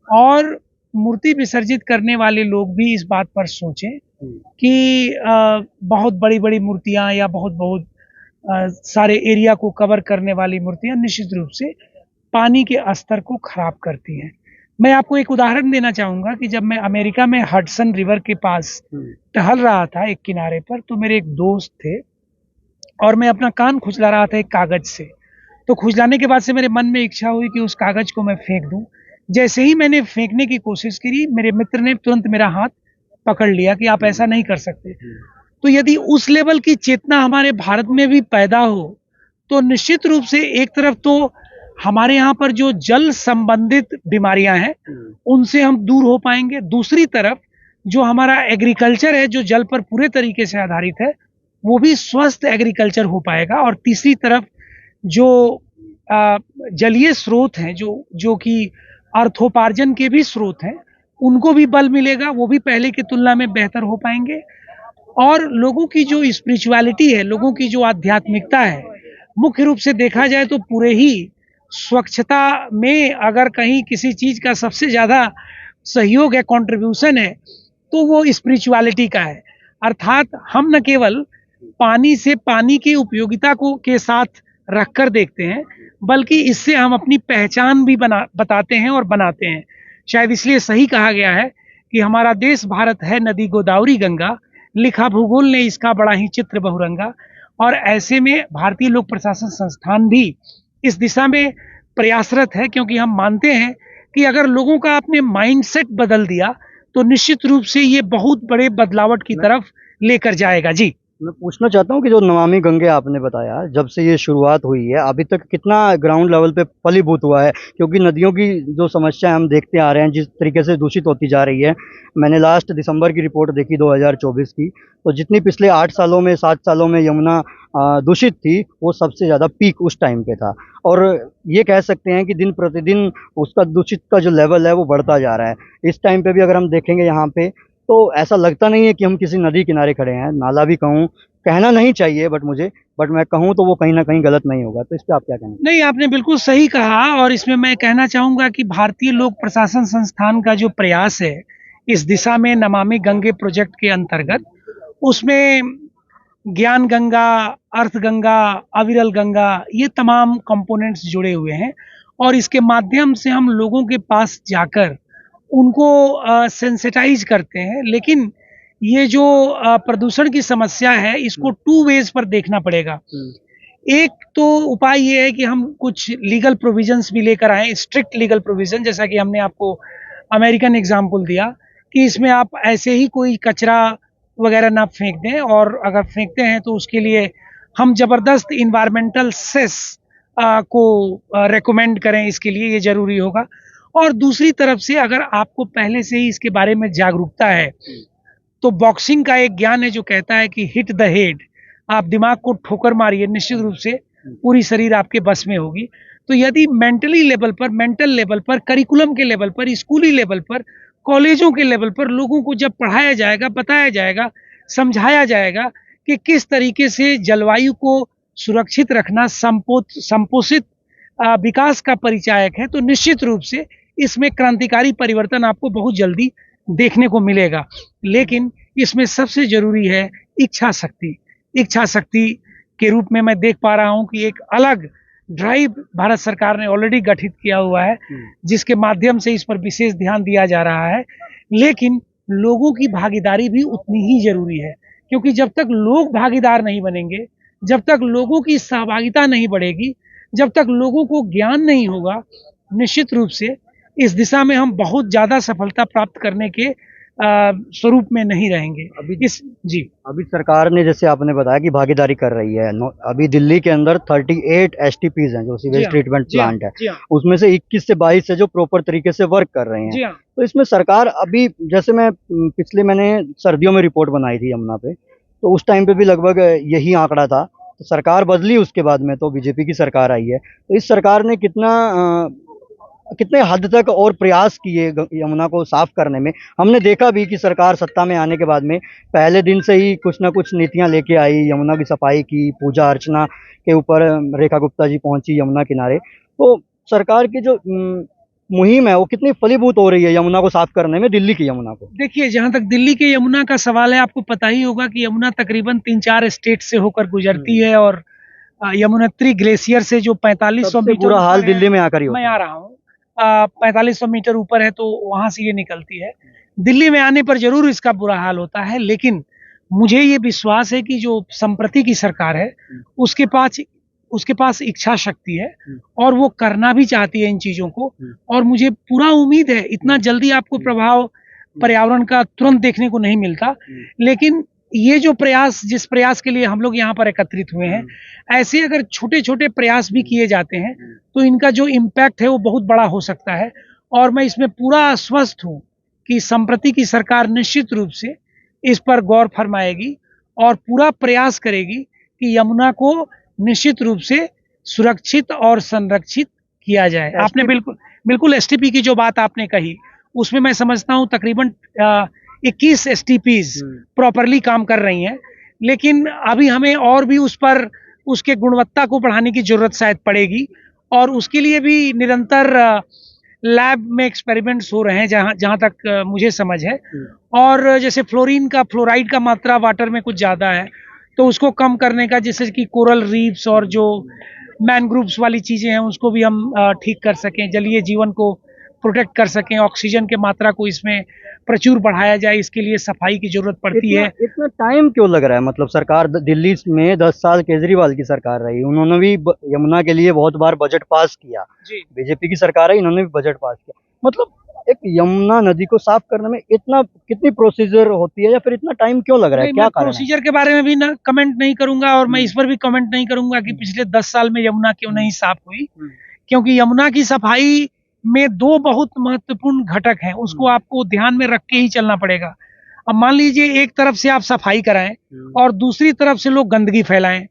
Speaker 19: और मूर्ति विसर्जित करने वाले लोग भी इस बात पर सोचें कि बहुत बड़ी बड़ी मूर्तियां या बहुत सारे एरिया को कवर करने वाली मूर्तियां निश्चित रूप से पानी के स्तर को खराब करती हैं। मैं आपको एक उदाहरण देना चाहूँगा कि जब मैं अमेरिका में हडसन रिवर के पास टहल रहा था एक किनारे पर, तो मेरे एक दोस्त थे और मैं अपना कान खुजला रहा था एक कागज से। तो खुजलाने के बाद से मेरे मन में इच्छा हुई कि उस कागज को मैं फेंक दूं। जैसे ही मैंने फेंकने की कोशिश करी, मेरे मित्र ने तुरंत मेरा हाथ पकड़ लिया कि आप ऐसा नहीं कर सकते। तो यदि उस लेवल की चेतना हमारे भारत में भी पैदा हो तो निश्चित रूप से एक तरफ तो हमारे यहाँ पर जो जल संबंधित बीमारियां हैं उनसे हम दूर हो पाएंगे, दूसरी तरफ जो हमारा एग्रीकल्चर है जो जल पर पूरे तरीके से आधारित है वो भी स्वस्थ एग्रीकल्चर हो पाएगा, और तीसरी तरफ जो जलीय स्रोत हैं जो कि अर्थोपार्जन के भी स्रोत हैं उनको भी बल मिलेगा, वो भी पहले की तुलना में बेहतर हो पाएंगे। और लोगों की जो स्पिरिचुअलिटी है, लोगों की जो आध्यात्मिकता है, मुख्य रूप से देखा जाए तो पूरे ही स्वच्छता में अगर कहीं किसी चीज का सबसे ज्यादा सहयोग है, कंट्रीब्यूशन है, तो वो स्पिरिचुअलिटी का है। अर्थात हम न केवल पानी से पानी की उपयोगिता को के साथ रखकर देखते हैं, बल्कि इससे हम अपनी पहचान भी बताते हैं और बनाते हैं। शायद इसलिए सही कहा गया है कि हमारा देश भारत है नदी गोदावरी गंगा, लिखा भूगोल ने इसका बड़ा ही चित्र बहुरंगा। और ऐसे में भारतीय लोक प्रशासन संस्थान भी इस दिशा में प्रयासरत है, क्योंकि हम मानते हैं कि अगर लोगों का अपने माइंडसेट बदल दिया तो निश्चित रूप से ये बहुत बड़े बदलावट की तरफ लेकर जाएगा। जी,
Speaker 4: मैं पूछना चाहता हूँ कि जो नमामि गंगे आपने बताया, जब से ये शुरुआत हुई है अभी तक कितना ग्राउंड लेवल पे फलीभूत हुआ है? क्योंकि नदियों की जो समस्या हम देखते आ रहे हैं जिस तरीके से दूषित होती जा रही है, मैंने लास्ट दिसंबर की रिपोर्ट देखी 2024 की, तो जितनी पिछले 8 सालों में 7 सालों में यमुना दूषित थी वो सबसे ज़्यादा पीक उस टाइम पे था। और ये कह सकते हैं कि दिन प्रतिदिन उसका दूषित का जो लेवल है वो बढ़ता जा रहा है। इस टाइम पे भी अगर हम देखेंगे यहाँ पे तो ऐसा लगता नहीं है कि हम किसी नदी किनारे खड़े हैं। नाला भी कहना नहीं चाहिए, बट मैं कहूँ तो वो कहीं ना कहीं गलत नहीं होगा। तो इस पर आप क्या कहना?
Speaker 19: नहीं, आपने बिल्कुल सही कहा, और इसमें मैं कहना चाहूँगा कि भारतीय लोक प्रशासन संस्थान का जो प्रयास है इस दिशा में नमामि गंगे प्रोजेक्ट के अंतर्गत, उसमें ज्ञान गंगा, अर्थ गंगा, अविरल गंगा, ये तमाम कंपोनेंट्स जुड़े हुए हैं, और इसके माध्यम से हम लोगों के पास जाकर उनको सेंसिटाइज करते हैं। लेकिन ये जो प्रदूषण की समस्या है इसको 2 वेज पर देखना पड़ेगा। एक तो उपाय ये है कि हम कुछ लीगल प्रोविजंस भी लेकर आए, स्ट्रिक्ट लीगल प्रोविजन, जैसा कि हमने आपको अमेरिकन एग्जाम्पल दिया कि इसमें आप ऐसे ही कोई कचरा वगैरह ना फेंक दें, और अगर फेंकते हैं तो उसके लिए हम जबरदस्त इन्वायरमेंटल सेस को रेकमेंड करें, इसके लिए ये जरूरी होगा। और दूसरी तरफ से अगर आपको पहले से ही इसके बारे में जागरूकता है तो बॉक्सिंग का एक ज्ञान है जो कहता है कि हिट द हेड, आप दिमाग को ठोकर मारिए, निश्चित रूप से पूरी शरीर आपके बस में होगी। तो यदि मेंटल लेवल पर, करिकुलम के लेवल पर, स्कूली लेवल पर, कॉलेजों के लेवल पर लोगों को जब पढ़ाया जाएगा, बताया जाएगा, समझाया जाएगा कि किस तरीके से जलवायु को सुरक्षित रखना संपोषित विकास का परिचायक है, तो निश्चित रूप से इसमें क्रांतिकारी परिवर्तन आपको बहुत जल्दी देखने को मिलेगा। लेकिन इसमें सबसे जरूरी है इच्छा शक्ति के रूप में मैं देख पा रहा हूं कि एक अलग ड्राइव भारत सरकार ने ऑलरेडी गठित किया हुआ है, जिसके माध्यम से इस पर विशेष ध्यान दिया जा रहा है। लेकिन लोगों की भागीदारी भी उतनी ही जरूरी है, क्योंकि जब तक लोग भागीदार नहीं बनेंगे, जब तक लोगों की सहभागिता नहीं बढ़ेगी, जब तक लोगों को ज्ञान नहीं होगा, निश्चित रूप से इस दिशा में हम बहुत ज्यादा सफलता प्राप्त करने के स्वरूप में नहीं रहेंगे।
Speaker 4: अभी सरकार ने, जैसे आपने बताया कि भागीदारी कर रही है, अभी दिल्ली के अंदर 38 STPs हैं जो सीवेज ट्रीटमेंट प्लांट है, उसमें से 21 से 22 है जो प्रॉपर तरीके से वर्क कर रहे हैं। तो इसमें सरकार अभी, जैसे मैंने सर्दियों में रिपोर्ट बनाई थी यमुना पे, तो उस टाइम पे भी लगभग यही आंकड़ा था। तो सरकार बदली, उसके बाद में तो बीजेपी की सरकार आई है, तो इस सरकार ने कितना कितने हद तक और प्रयास किए यमुना को साफ करने में। हमने देखा भी कि सरकार सत्ता में आने के बाद में पहले दिन से ही कुछ ना कुछ नीतियां लेके आई, यमुना की सफाई की, पूजा अर्चना के ऊपर रेखा गुप्ता जी पहुंची यमुना किनारे। तो सरकार की जो मुहिम है वो कितनी फलीभूत हो रही है यमुना को साफ करने में, दिल्ली की यमुना को।
Speaker 19: देखिए, जहाँ तक दिल्ली के यमुना का सवाल है, आपको पता ही होगा कि यमुना तकरीबन 3-4 स्टेट से होकर गुजरती है और यमुनोत्री ग्लेशियर से जो 4500 मीटर
Speaker 4: बुरा हाल दिल्ली में आकर ही होता
Speaker 19: मैं आ रहा हूँ, 4500 मीटर ऊपर है, तो वहां से ये निकलती है। दिल्ली में आने पर जरूर इसका बुरा हाल होता है, लेकिन मुझे ये विश्वास है कि जो संप्रति की सरकार है उसके पास इच्छा शक्ति है और वो करना भी चाहती है इन चीजों को। और मुझे पूरा उम्मीद है, इतना जल्दी आपको प्रभाव पर्यावरण का तुरंत देखने को नहीं मिलता, लेकिन ये जो प्रयास, जिस प्रयास के लिए हम लोग यहाँ पर एकत्रित हुए हैं, ऐसे अगर छोटे छोटे प्रयास भी किए जाते हैं तो इनका जो इम्पैक्ट है वो बहुत बड़ा हो सकता है। और मैं इसमें पूरा आश्वस्त हूँ कि संप्रति की सरकार निश्चित रूप से इस पर गौर फरमाएगी और पूरा प्रयास करेगी कि यमुना को निश्चित रूप से सुरक्षित और संरक्षित किया जाए। आपने बिल्कुल एसटीपी की जो बात आपने कही, उसमें मैं समझता हूँ तकरीबन 21 एसटीपीज प्रॉपरली काम कर रही हैं, लेकिन अभी हमें और भी उस पर उसके गुणवत्ता को बढ़ाने की जरूरत शायद पड़ेगी और उसके लिए भी निरंतर लैब में एक्सपेरिमेंट्स हो रहे हैं जहाँ तक मुझे समझ है। और जैसे फ्लोराइड का मात्रा वाटर में कुछ ज़्यादा है, तो उसको कम करने का, जैसे कि कोरल रीफ्स और जो मैनग्रूव्स वाली चीज़ें हैं उसको भी हम ठीक कर सकें, जलीय जीवन को प्रोटेक्ट कर सकें, ऑक्सीजन के मात्रा को इसमें प्रचुर बढ़ाया जाए, इसके लिए सफाई की जरूरत पड़ती है।
Speaker 4: इतना टाइम क्यों लग रहा है? मतलब सरकार दिल्ली में 10 साल केजरीवाल की सरकार रही, उन्होंने भी यमुना के लिए बहुत बार बजट पास किया। बीजेपी की सरकार है, इन्होंने भी बजट पास किया। मतलब एक यमुना नदी को साफ करने में कितनी प्रोसीजर होती है या फिर इतना टाइम क्यों लग रहा है? क्या कारण है?
Speaker 19: प्रोसीजर के बारे में भी ना कमेंट नहीं करूंगा और मैं इस पर भी कमेंट नहीं करूंगा कि पिछले 10 साल में यमुना क्यों नहीं साफ हुई, क्योंकि यमुना की सफाई में 2 बहुत महत्वपूर्ण घटक हैं, उसको आपको ध्यान में रख के ही चलना पड़ेगा। अब मान लीजिए एक तरफ से आप सफाई कराएं और दूसरी तरफ से लोग गंदगी फैलाएं,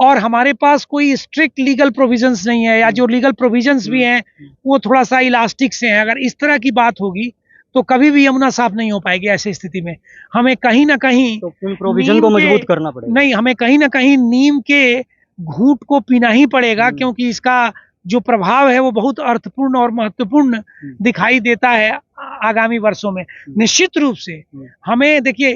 Speaker 19: और हमारे पास कोई स्ट्रिक्ट लीगल प्रोविजंस नहीं है, या जो लीगल प्रोविजंस भी हैं वो थोड़ा सा इलास्टिक से हैं। अगर इस तरह की बात होगी तो कभी भी यमुना साफ नहीं हो पाएगी। ऐसी स्थिति में हमें कहीं ना कहीं
Speaker 4: प्रोविजन को मजबूत करना पड़ेगा।
Speaker 19: नहीं, हमें कहीं ना कहीं नीम के घूंट को पीना ही पड़ेगा, क्योंकि इसका जो प्रभाव है वो बहुत अर्थपूर्ण और महत्वपूर्ण दिखाई देता है आगामी वर्षों में। निश्चित रूप से हमें, देखिए,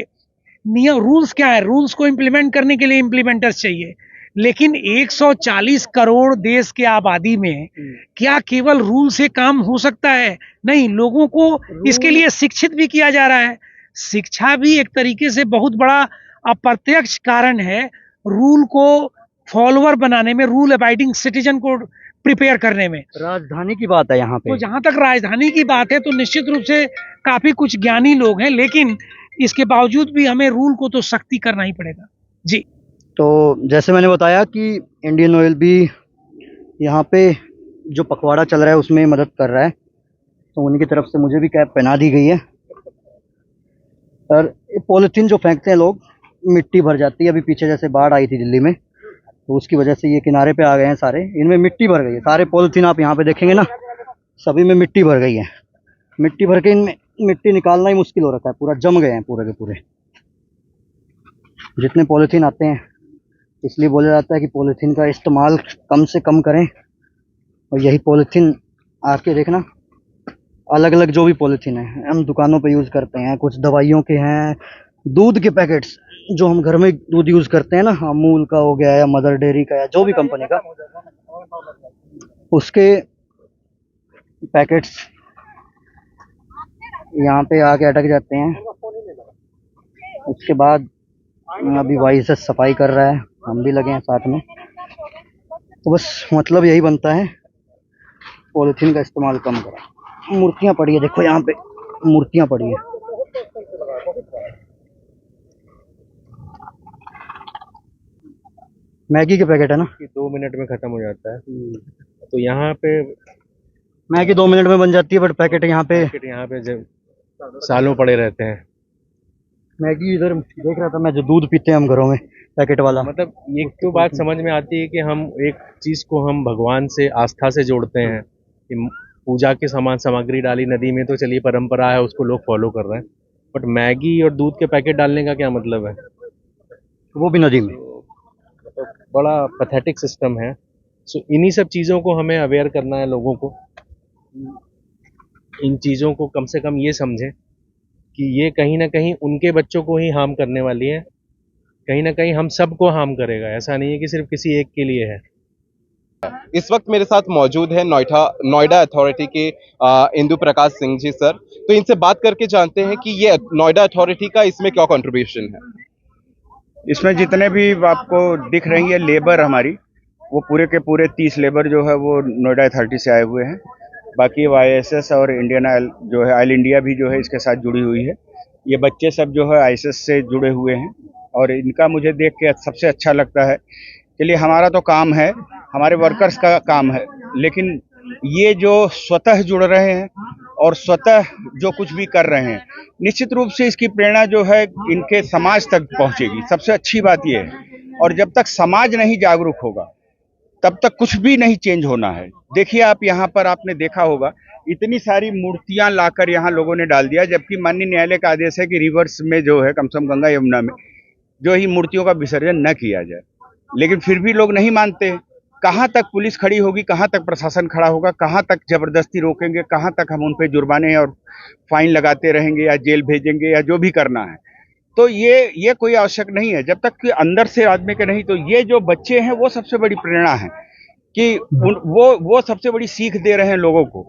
Speaker 19: रूल्स क्या है, रूल्स को इम्प्लीमेंट करने के लिए इम्प्लीमेंटर्स चाहिए, लेकिन 140 करोड़ देश के आबादी में क्या केवल रूल से काम हो सकता है? नहीं, लोगों को इसके लिए शिक्षित भी किया जा रहा है। शिक्षा भी एक तरीके से बहुत बड़ा अप्रत्यक्ष कारण है रूल को फॉलोअर बनाने में, रूल अबाइडिंग सिटीजन को प्रिपेयर करने में।
Speaker 4: राजधानी की बात है यहाँ पे,
Speaker 19: तो जहां तक राजधानी की बात है तो निश्चित रूप से काफी कुछ ज्ञानी लोग हैं, लेकिन इसके बावजूद भी हमें रूल को तो सख्ती करना ही पड़ेगा। जी,
Speaker 4: तो जैसे मैंने बताया कि इंडियन ऑयल भी यहाँ पे जो पखवाड़ा चल रहा है उसमें मदद कर रहा है, तो उन्हीं की तरफ से मुझे भी कैप पहना दी गई है। और पॉलिथीन जो फेंकते हैं लोग, मिट्टी भर जाती है। अभी पीछे जैसे बाढ़ आई थी दिल्ली में, तो उसकी वजह से ये किनारे पे आ गए हैं सारे, इनमें मिट्टी भर गई है। सारे पॉलिथीन आप यहाँ पे देखेंगे ना, सभी में मिट्टी भर गई है। मिट्टी भर के इनमें मिट्टी निकालना ही मुश्किल हो रखा है, पूरा जम गए हैं पूरे के पूरे। जितने पॉलिथीन आते हैं, इसलिए बोला जाता है कि पॉलिथीन का इस्तेमाल कम से कम करें। और यही पॉलिथीन आके देखना, अलग अलग जो भी पॉलिथीन है हम दुकानों पे यूज़ करते हैं, कुछ दवाइयों के हैं, दूध के पैकेट्स जो हम घर में दूध यूज़ करते हैं ना, अमूल का हो गया या मदर डेयरी का या जो भी कंपनी का, उसके पैकेट्स यहाँ पे आके अटक जाते हैं। उसके बाद अभी वाई से सफाई कर रहा है, हम भी लगे हैं साथ में। तो बस मतलब यही बनता है, पॉलिथीन का इस्तेमाल कम करें। मूर्तियाँ पड़ी है, देखो यहाँ पे मूर्तियाँ पड़ी है। मैगी के पैकेट है ना,
Speaker 7: 2 मिनट में खत्म हो जाता है। तो यहाँ पे
Speaker 4: मैगी 2 मिनट में बन जाती है, बट पैकेट यहाँ पे
Speaker 7: सालों पड़े रहते हैं।
Speaker 4: मैगी इधर देख रहा था मैं, जो दूध पीते हैं हम घरों में पैकेट वाला।
Speaker 7: मतलब एक तो बात समझ में आती है कि हम एक चीज को हम भगवान से, आस्था से जोड़ते हैं कि पूजा के सामान सामग्री डाली नदी में, तो चलिए परंपरा है, उसको लोग फॉलो कर रहे हैं। बट मैगी और दूध के पैकेट डालने का क्या मतलब है?
Speaker 4: वो भी नदी में।
Speaker 7: तो बड़ा पैथेटिक सिस्टम है। सो इन्हीं सब चीज़ों को हमें अवेयर करना है लोगों को। इन चीज़ों को कम से कम ये समझें कि ये कहीं ना कहीं उनके बच्चों को ही हार्म करने वाली है, कहीं ना कहीं हम सबको हार्म करेगा। ऐसा नहीं है कि सिर्फ किसी एक के लिए है।
Speaker 10: इस वक्त मेरे साथ मौजूद है नोएडा अथॉरिटी के इंदु प्रकाश सिंह जी सर। तो इनसे बात करके जानते हैं कि ये नोएडा अथॉरिटी का इसमें क्या कंट्रीब्यूशन है।
Speaker 3: इसमें जितने भी आपको दिख रही है लेबर हमारी, वो पूरे के पूरे 30 लेबर जो है वो नोएडा अथॉरिटी से आए हुए हैं। बाकी वाईएसएस और इंडियन ऑयल जो है, ऑयल इंडिया भी जो है इसके साथ जुड़ी हुई है। ये बच्चे सब जो है आईएसएस से जुड़े हुए हैं और इनका मुझे देख के सबसे अच्छा लगता है। चलिए हमारा तो काम है, हमारे वर्कर्स का काम है, लेकिन ये जो स्वतः जुड़ रहे हैं और स्वतः जो कुछ भी कर रहे हैं, निश्चित रूप से इसकी प्रेरणा जो है इनके समाज तक पहुंचेगी। सबसे अच्छी बात ये है। और जब तक समाज नहीं जागरूक होगा तब तक कुछ भी नहीं चेंज होना है। देखिए आप यहाँ पर आपने देखा होगा इतनी सारी मूर्तियां लाकर यहाँ लोगों ने डाल दिया, जबकि माननीय न्यायालय का आदेश है कि रिवर्स में जो है कम से कम गंगा यमुना में जो ही मूर्तियों का विसर्जन न किया जाए, लेकिन फिर भी लोग नहीं मानते। कहाँ तक पुलिस खड़ी होगी, कहाँ तक प्रशासन खड़ा होगा, कहाँ तक जबरदस्ती रोकेंगे, कहाँ तक हम उन पे जुर्माने और फाइन लगाते रहेंगे या जेल भेजेंगे या जो भी करना है। तो ये कोई आवश्यक नहीं है जब तक कि अंदर से आदमी के नहीं। तो ये जो बच्चे हैं वो सबसे बड़ी प्रेरणा है कि वो सबसे बड़ी सीख दे रहे हैं लोगों को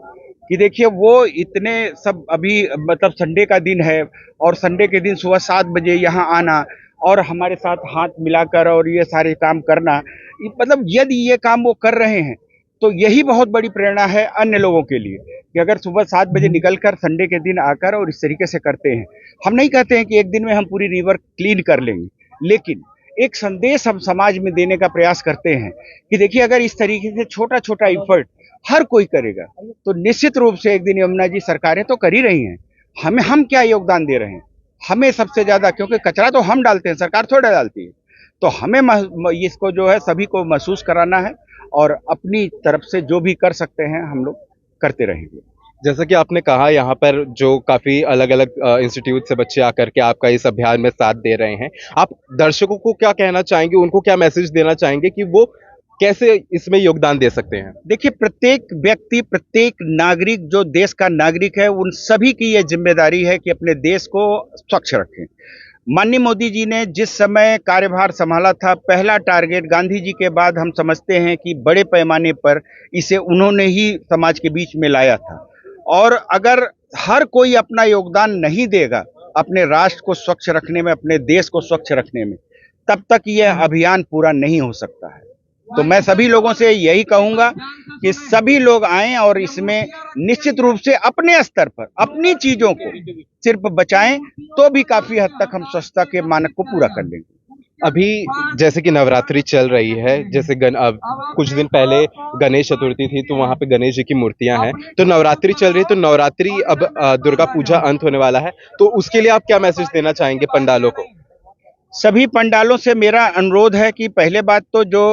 Speaker 3: कि देखिए वो इतने सब अभी मतलब संडे का दिन है और संडे के दिन सुबह 7 बजे यहाँ आना और हमारे साथ हाथ मिलाकर और ये सारे काम करना, मतलब यदि ये काम वो कर रहे हैं तो यही बहुत बड़ी प्रेरणा है अन्य लोगों के लिए कि अगर सुबह 7 बजे निकलकर संडे के दिन आकर और इस तरीके से करते हैं। हम नहीं कहते हैं कि एक दिन में हम पूरी रिवर क्लीन कर लेंगे, लेकिन एक संदेश हम समाज में देने का प्रयास करते हैं कि देखिए अगर इस तरीके से छोटा छोटा एफर्ट हर कोई करेगा तो निश्चित रूप से एक दिन यमुना जी सरकारें तो कर ही रही हैं, हम क्या योगदान दे रहे हैं, हमें सबसे ज्यादा, क्योंकि कचरा तो हम डालते हैं, सरकार थोड़ा डालती है। तो हमें इसको जो है सभी को महसूस कराना है और अपनी तरफ से जो भी कर सकते हैं हम लोग करते रहेंगे।
Speaker 10: जैसा कि आपने कहा यहाँ पर जो काफी अलग अलग इंस्टीट्यूट से बच्चे आकर के आपका इस अभियान में साथ दे रहे हैं, आप दर्शकों को क्या कहना चाहेंगे, उनको क्या मैसेज देना चाहेंगे कि वो कैसे इसमें योगदान दे सकते हैं?
Speaker 3: देखिए प्रत्येक व्यक्ति, प्रत्येक नागरिक जो देश का नागरिक है, उन सभी की ये जिम्मेदारी है कि अपने देश को स्वच्छ रखें। माननीय मोदी जी ने जिस समय कार्यभार संभाला था, पहला टारगेट गांधी जी के बाद हम समझते हैं कि बड़े पैमाने पर इसे उन्होंने ही समाज के बीच में लाया था। और अगर हर कोई अपना योगदान नहीं देगा अपने राष्ट्र को स्वच्छ रखने में, अपने देश को स्वच्छ रखने में, तब तक यह अभियान पूरा नहीं हो सकता है। तो मैं सभी लोगों से यही कहूंगा कि सभी लोग आएं और इसमें निश्चित रूप से अपने स्तर पर अपनी चीजों को सिर्फ बचाएं तो भी काफी हद तक हम स्वच्छता के मानक को पूरा कर लेंगे।
Speaker 10: अभी जैसे कि नवरात्रि चल रही है, जैसे कुछ दिन पहले गणेश चतुर्थी थी, तो वहां पे गणेश जी की मूर्तियां हैं, तो नवरात्रि चल रही है, तो नवरात्रि अब दुर्गा पूजा अंत होने वाला है, तो उसके लिए आप क्या मैसेज देना चाहेंगे पंडालों को?
Speaker 3: सभी पंडालों से मेरा अनुरोध है कि पहले बात तो जो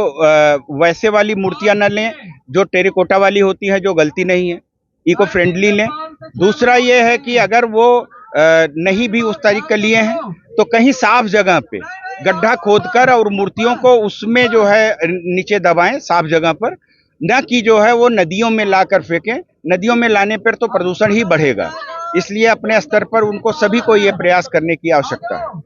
Speaker 3: वैसे वाली मूर्तियां न लें, जो टेरिकोटा वाली होती है, जो गलती नहीं है, इको फ्रेंडली लें। दूसरा ये है कि अगर वो नहीं भी उस तरीके के लिए हैं तो कहीं साफ जगह पे गड्ढा खोदकर और मूर्तियों को उसमें जो है नीचे दबाएं साफ जगह पर, न कि जो है वो नदियों में लाकर फेंकें। नदियों में लाने पर तो प्रदूषण ही बढ़ेगा, इसलिए अपने स्तर पर उनको सभी को ये प्रयास करने की आवश्यकता है।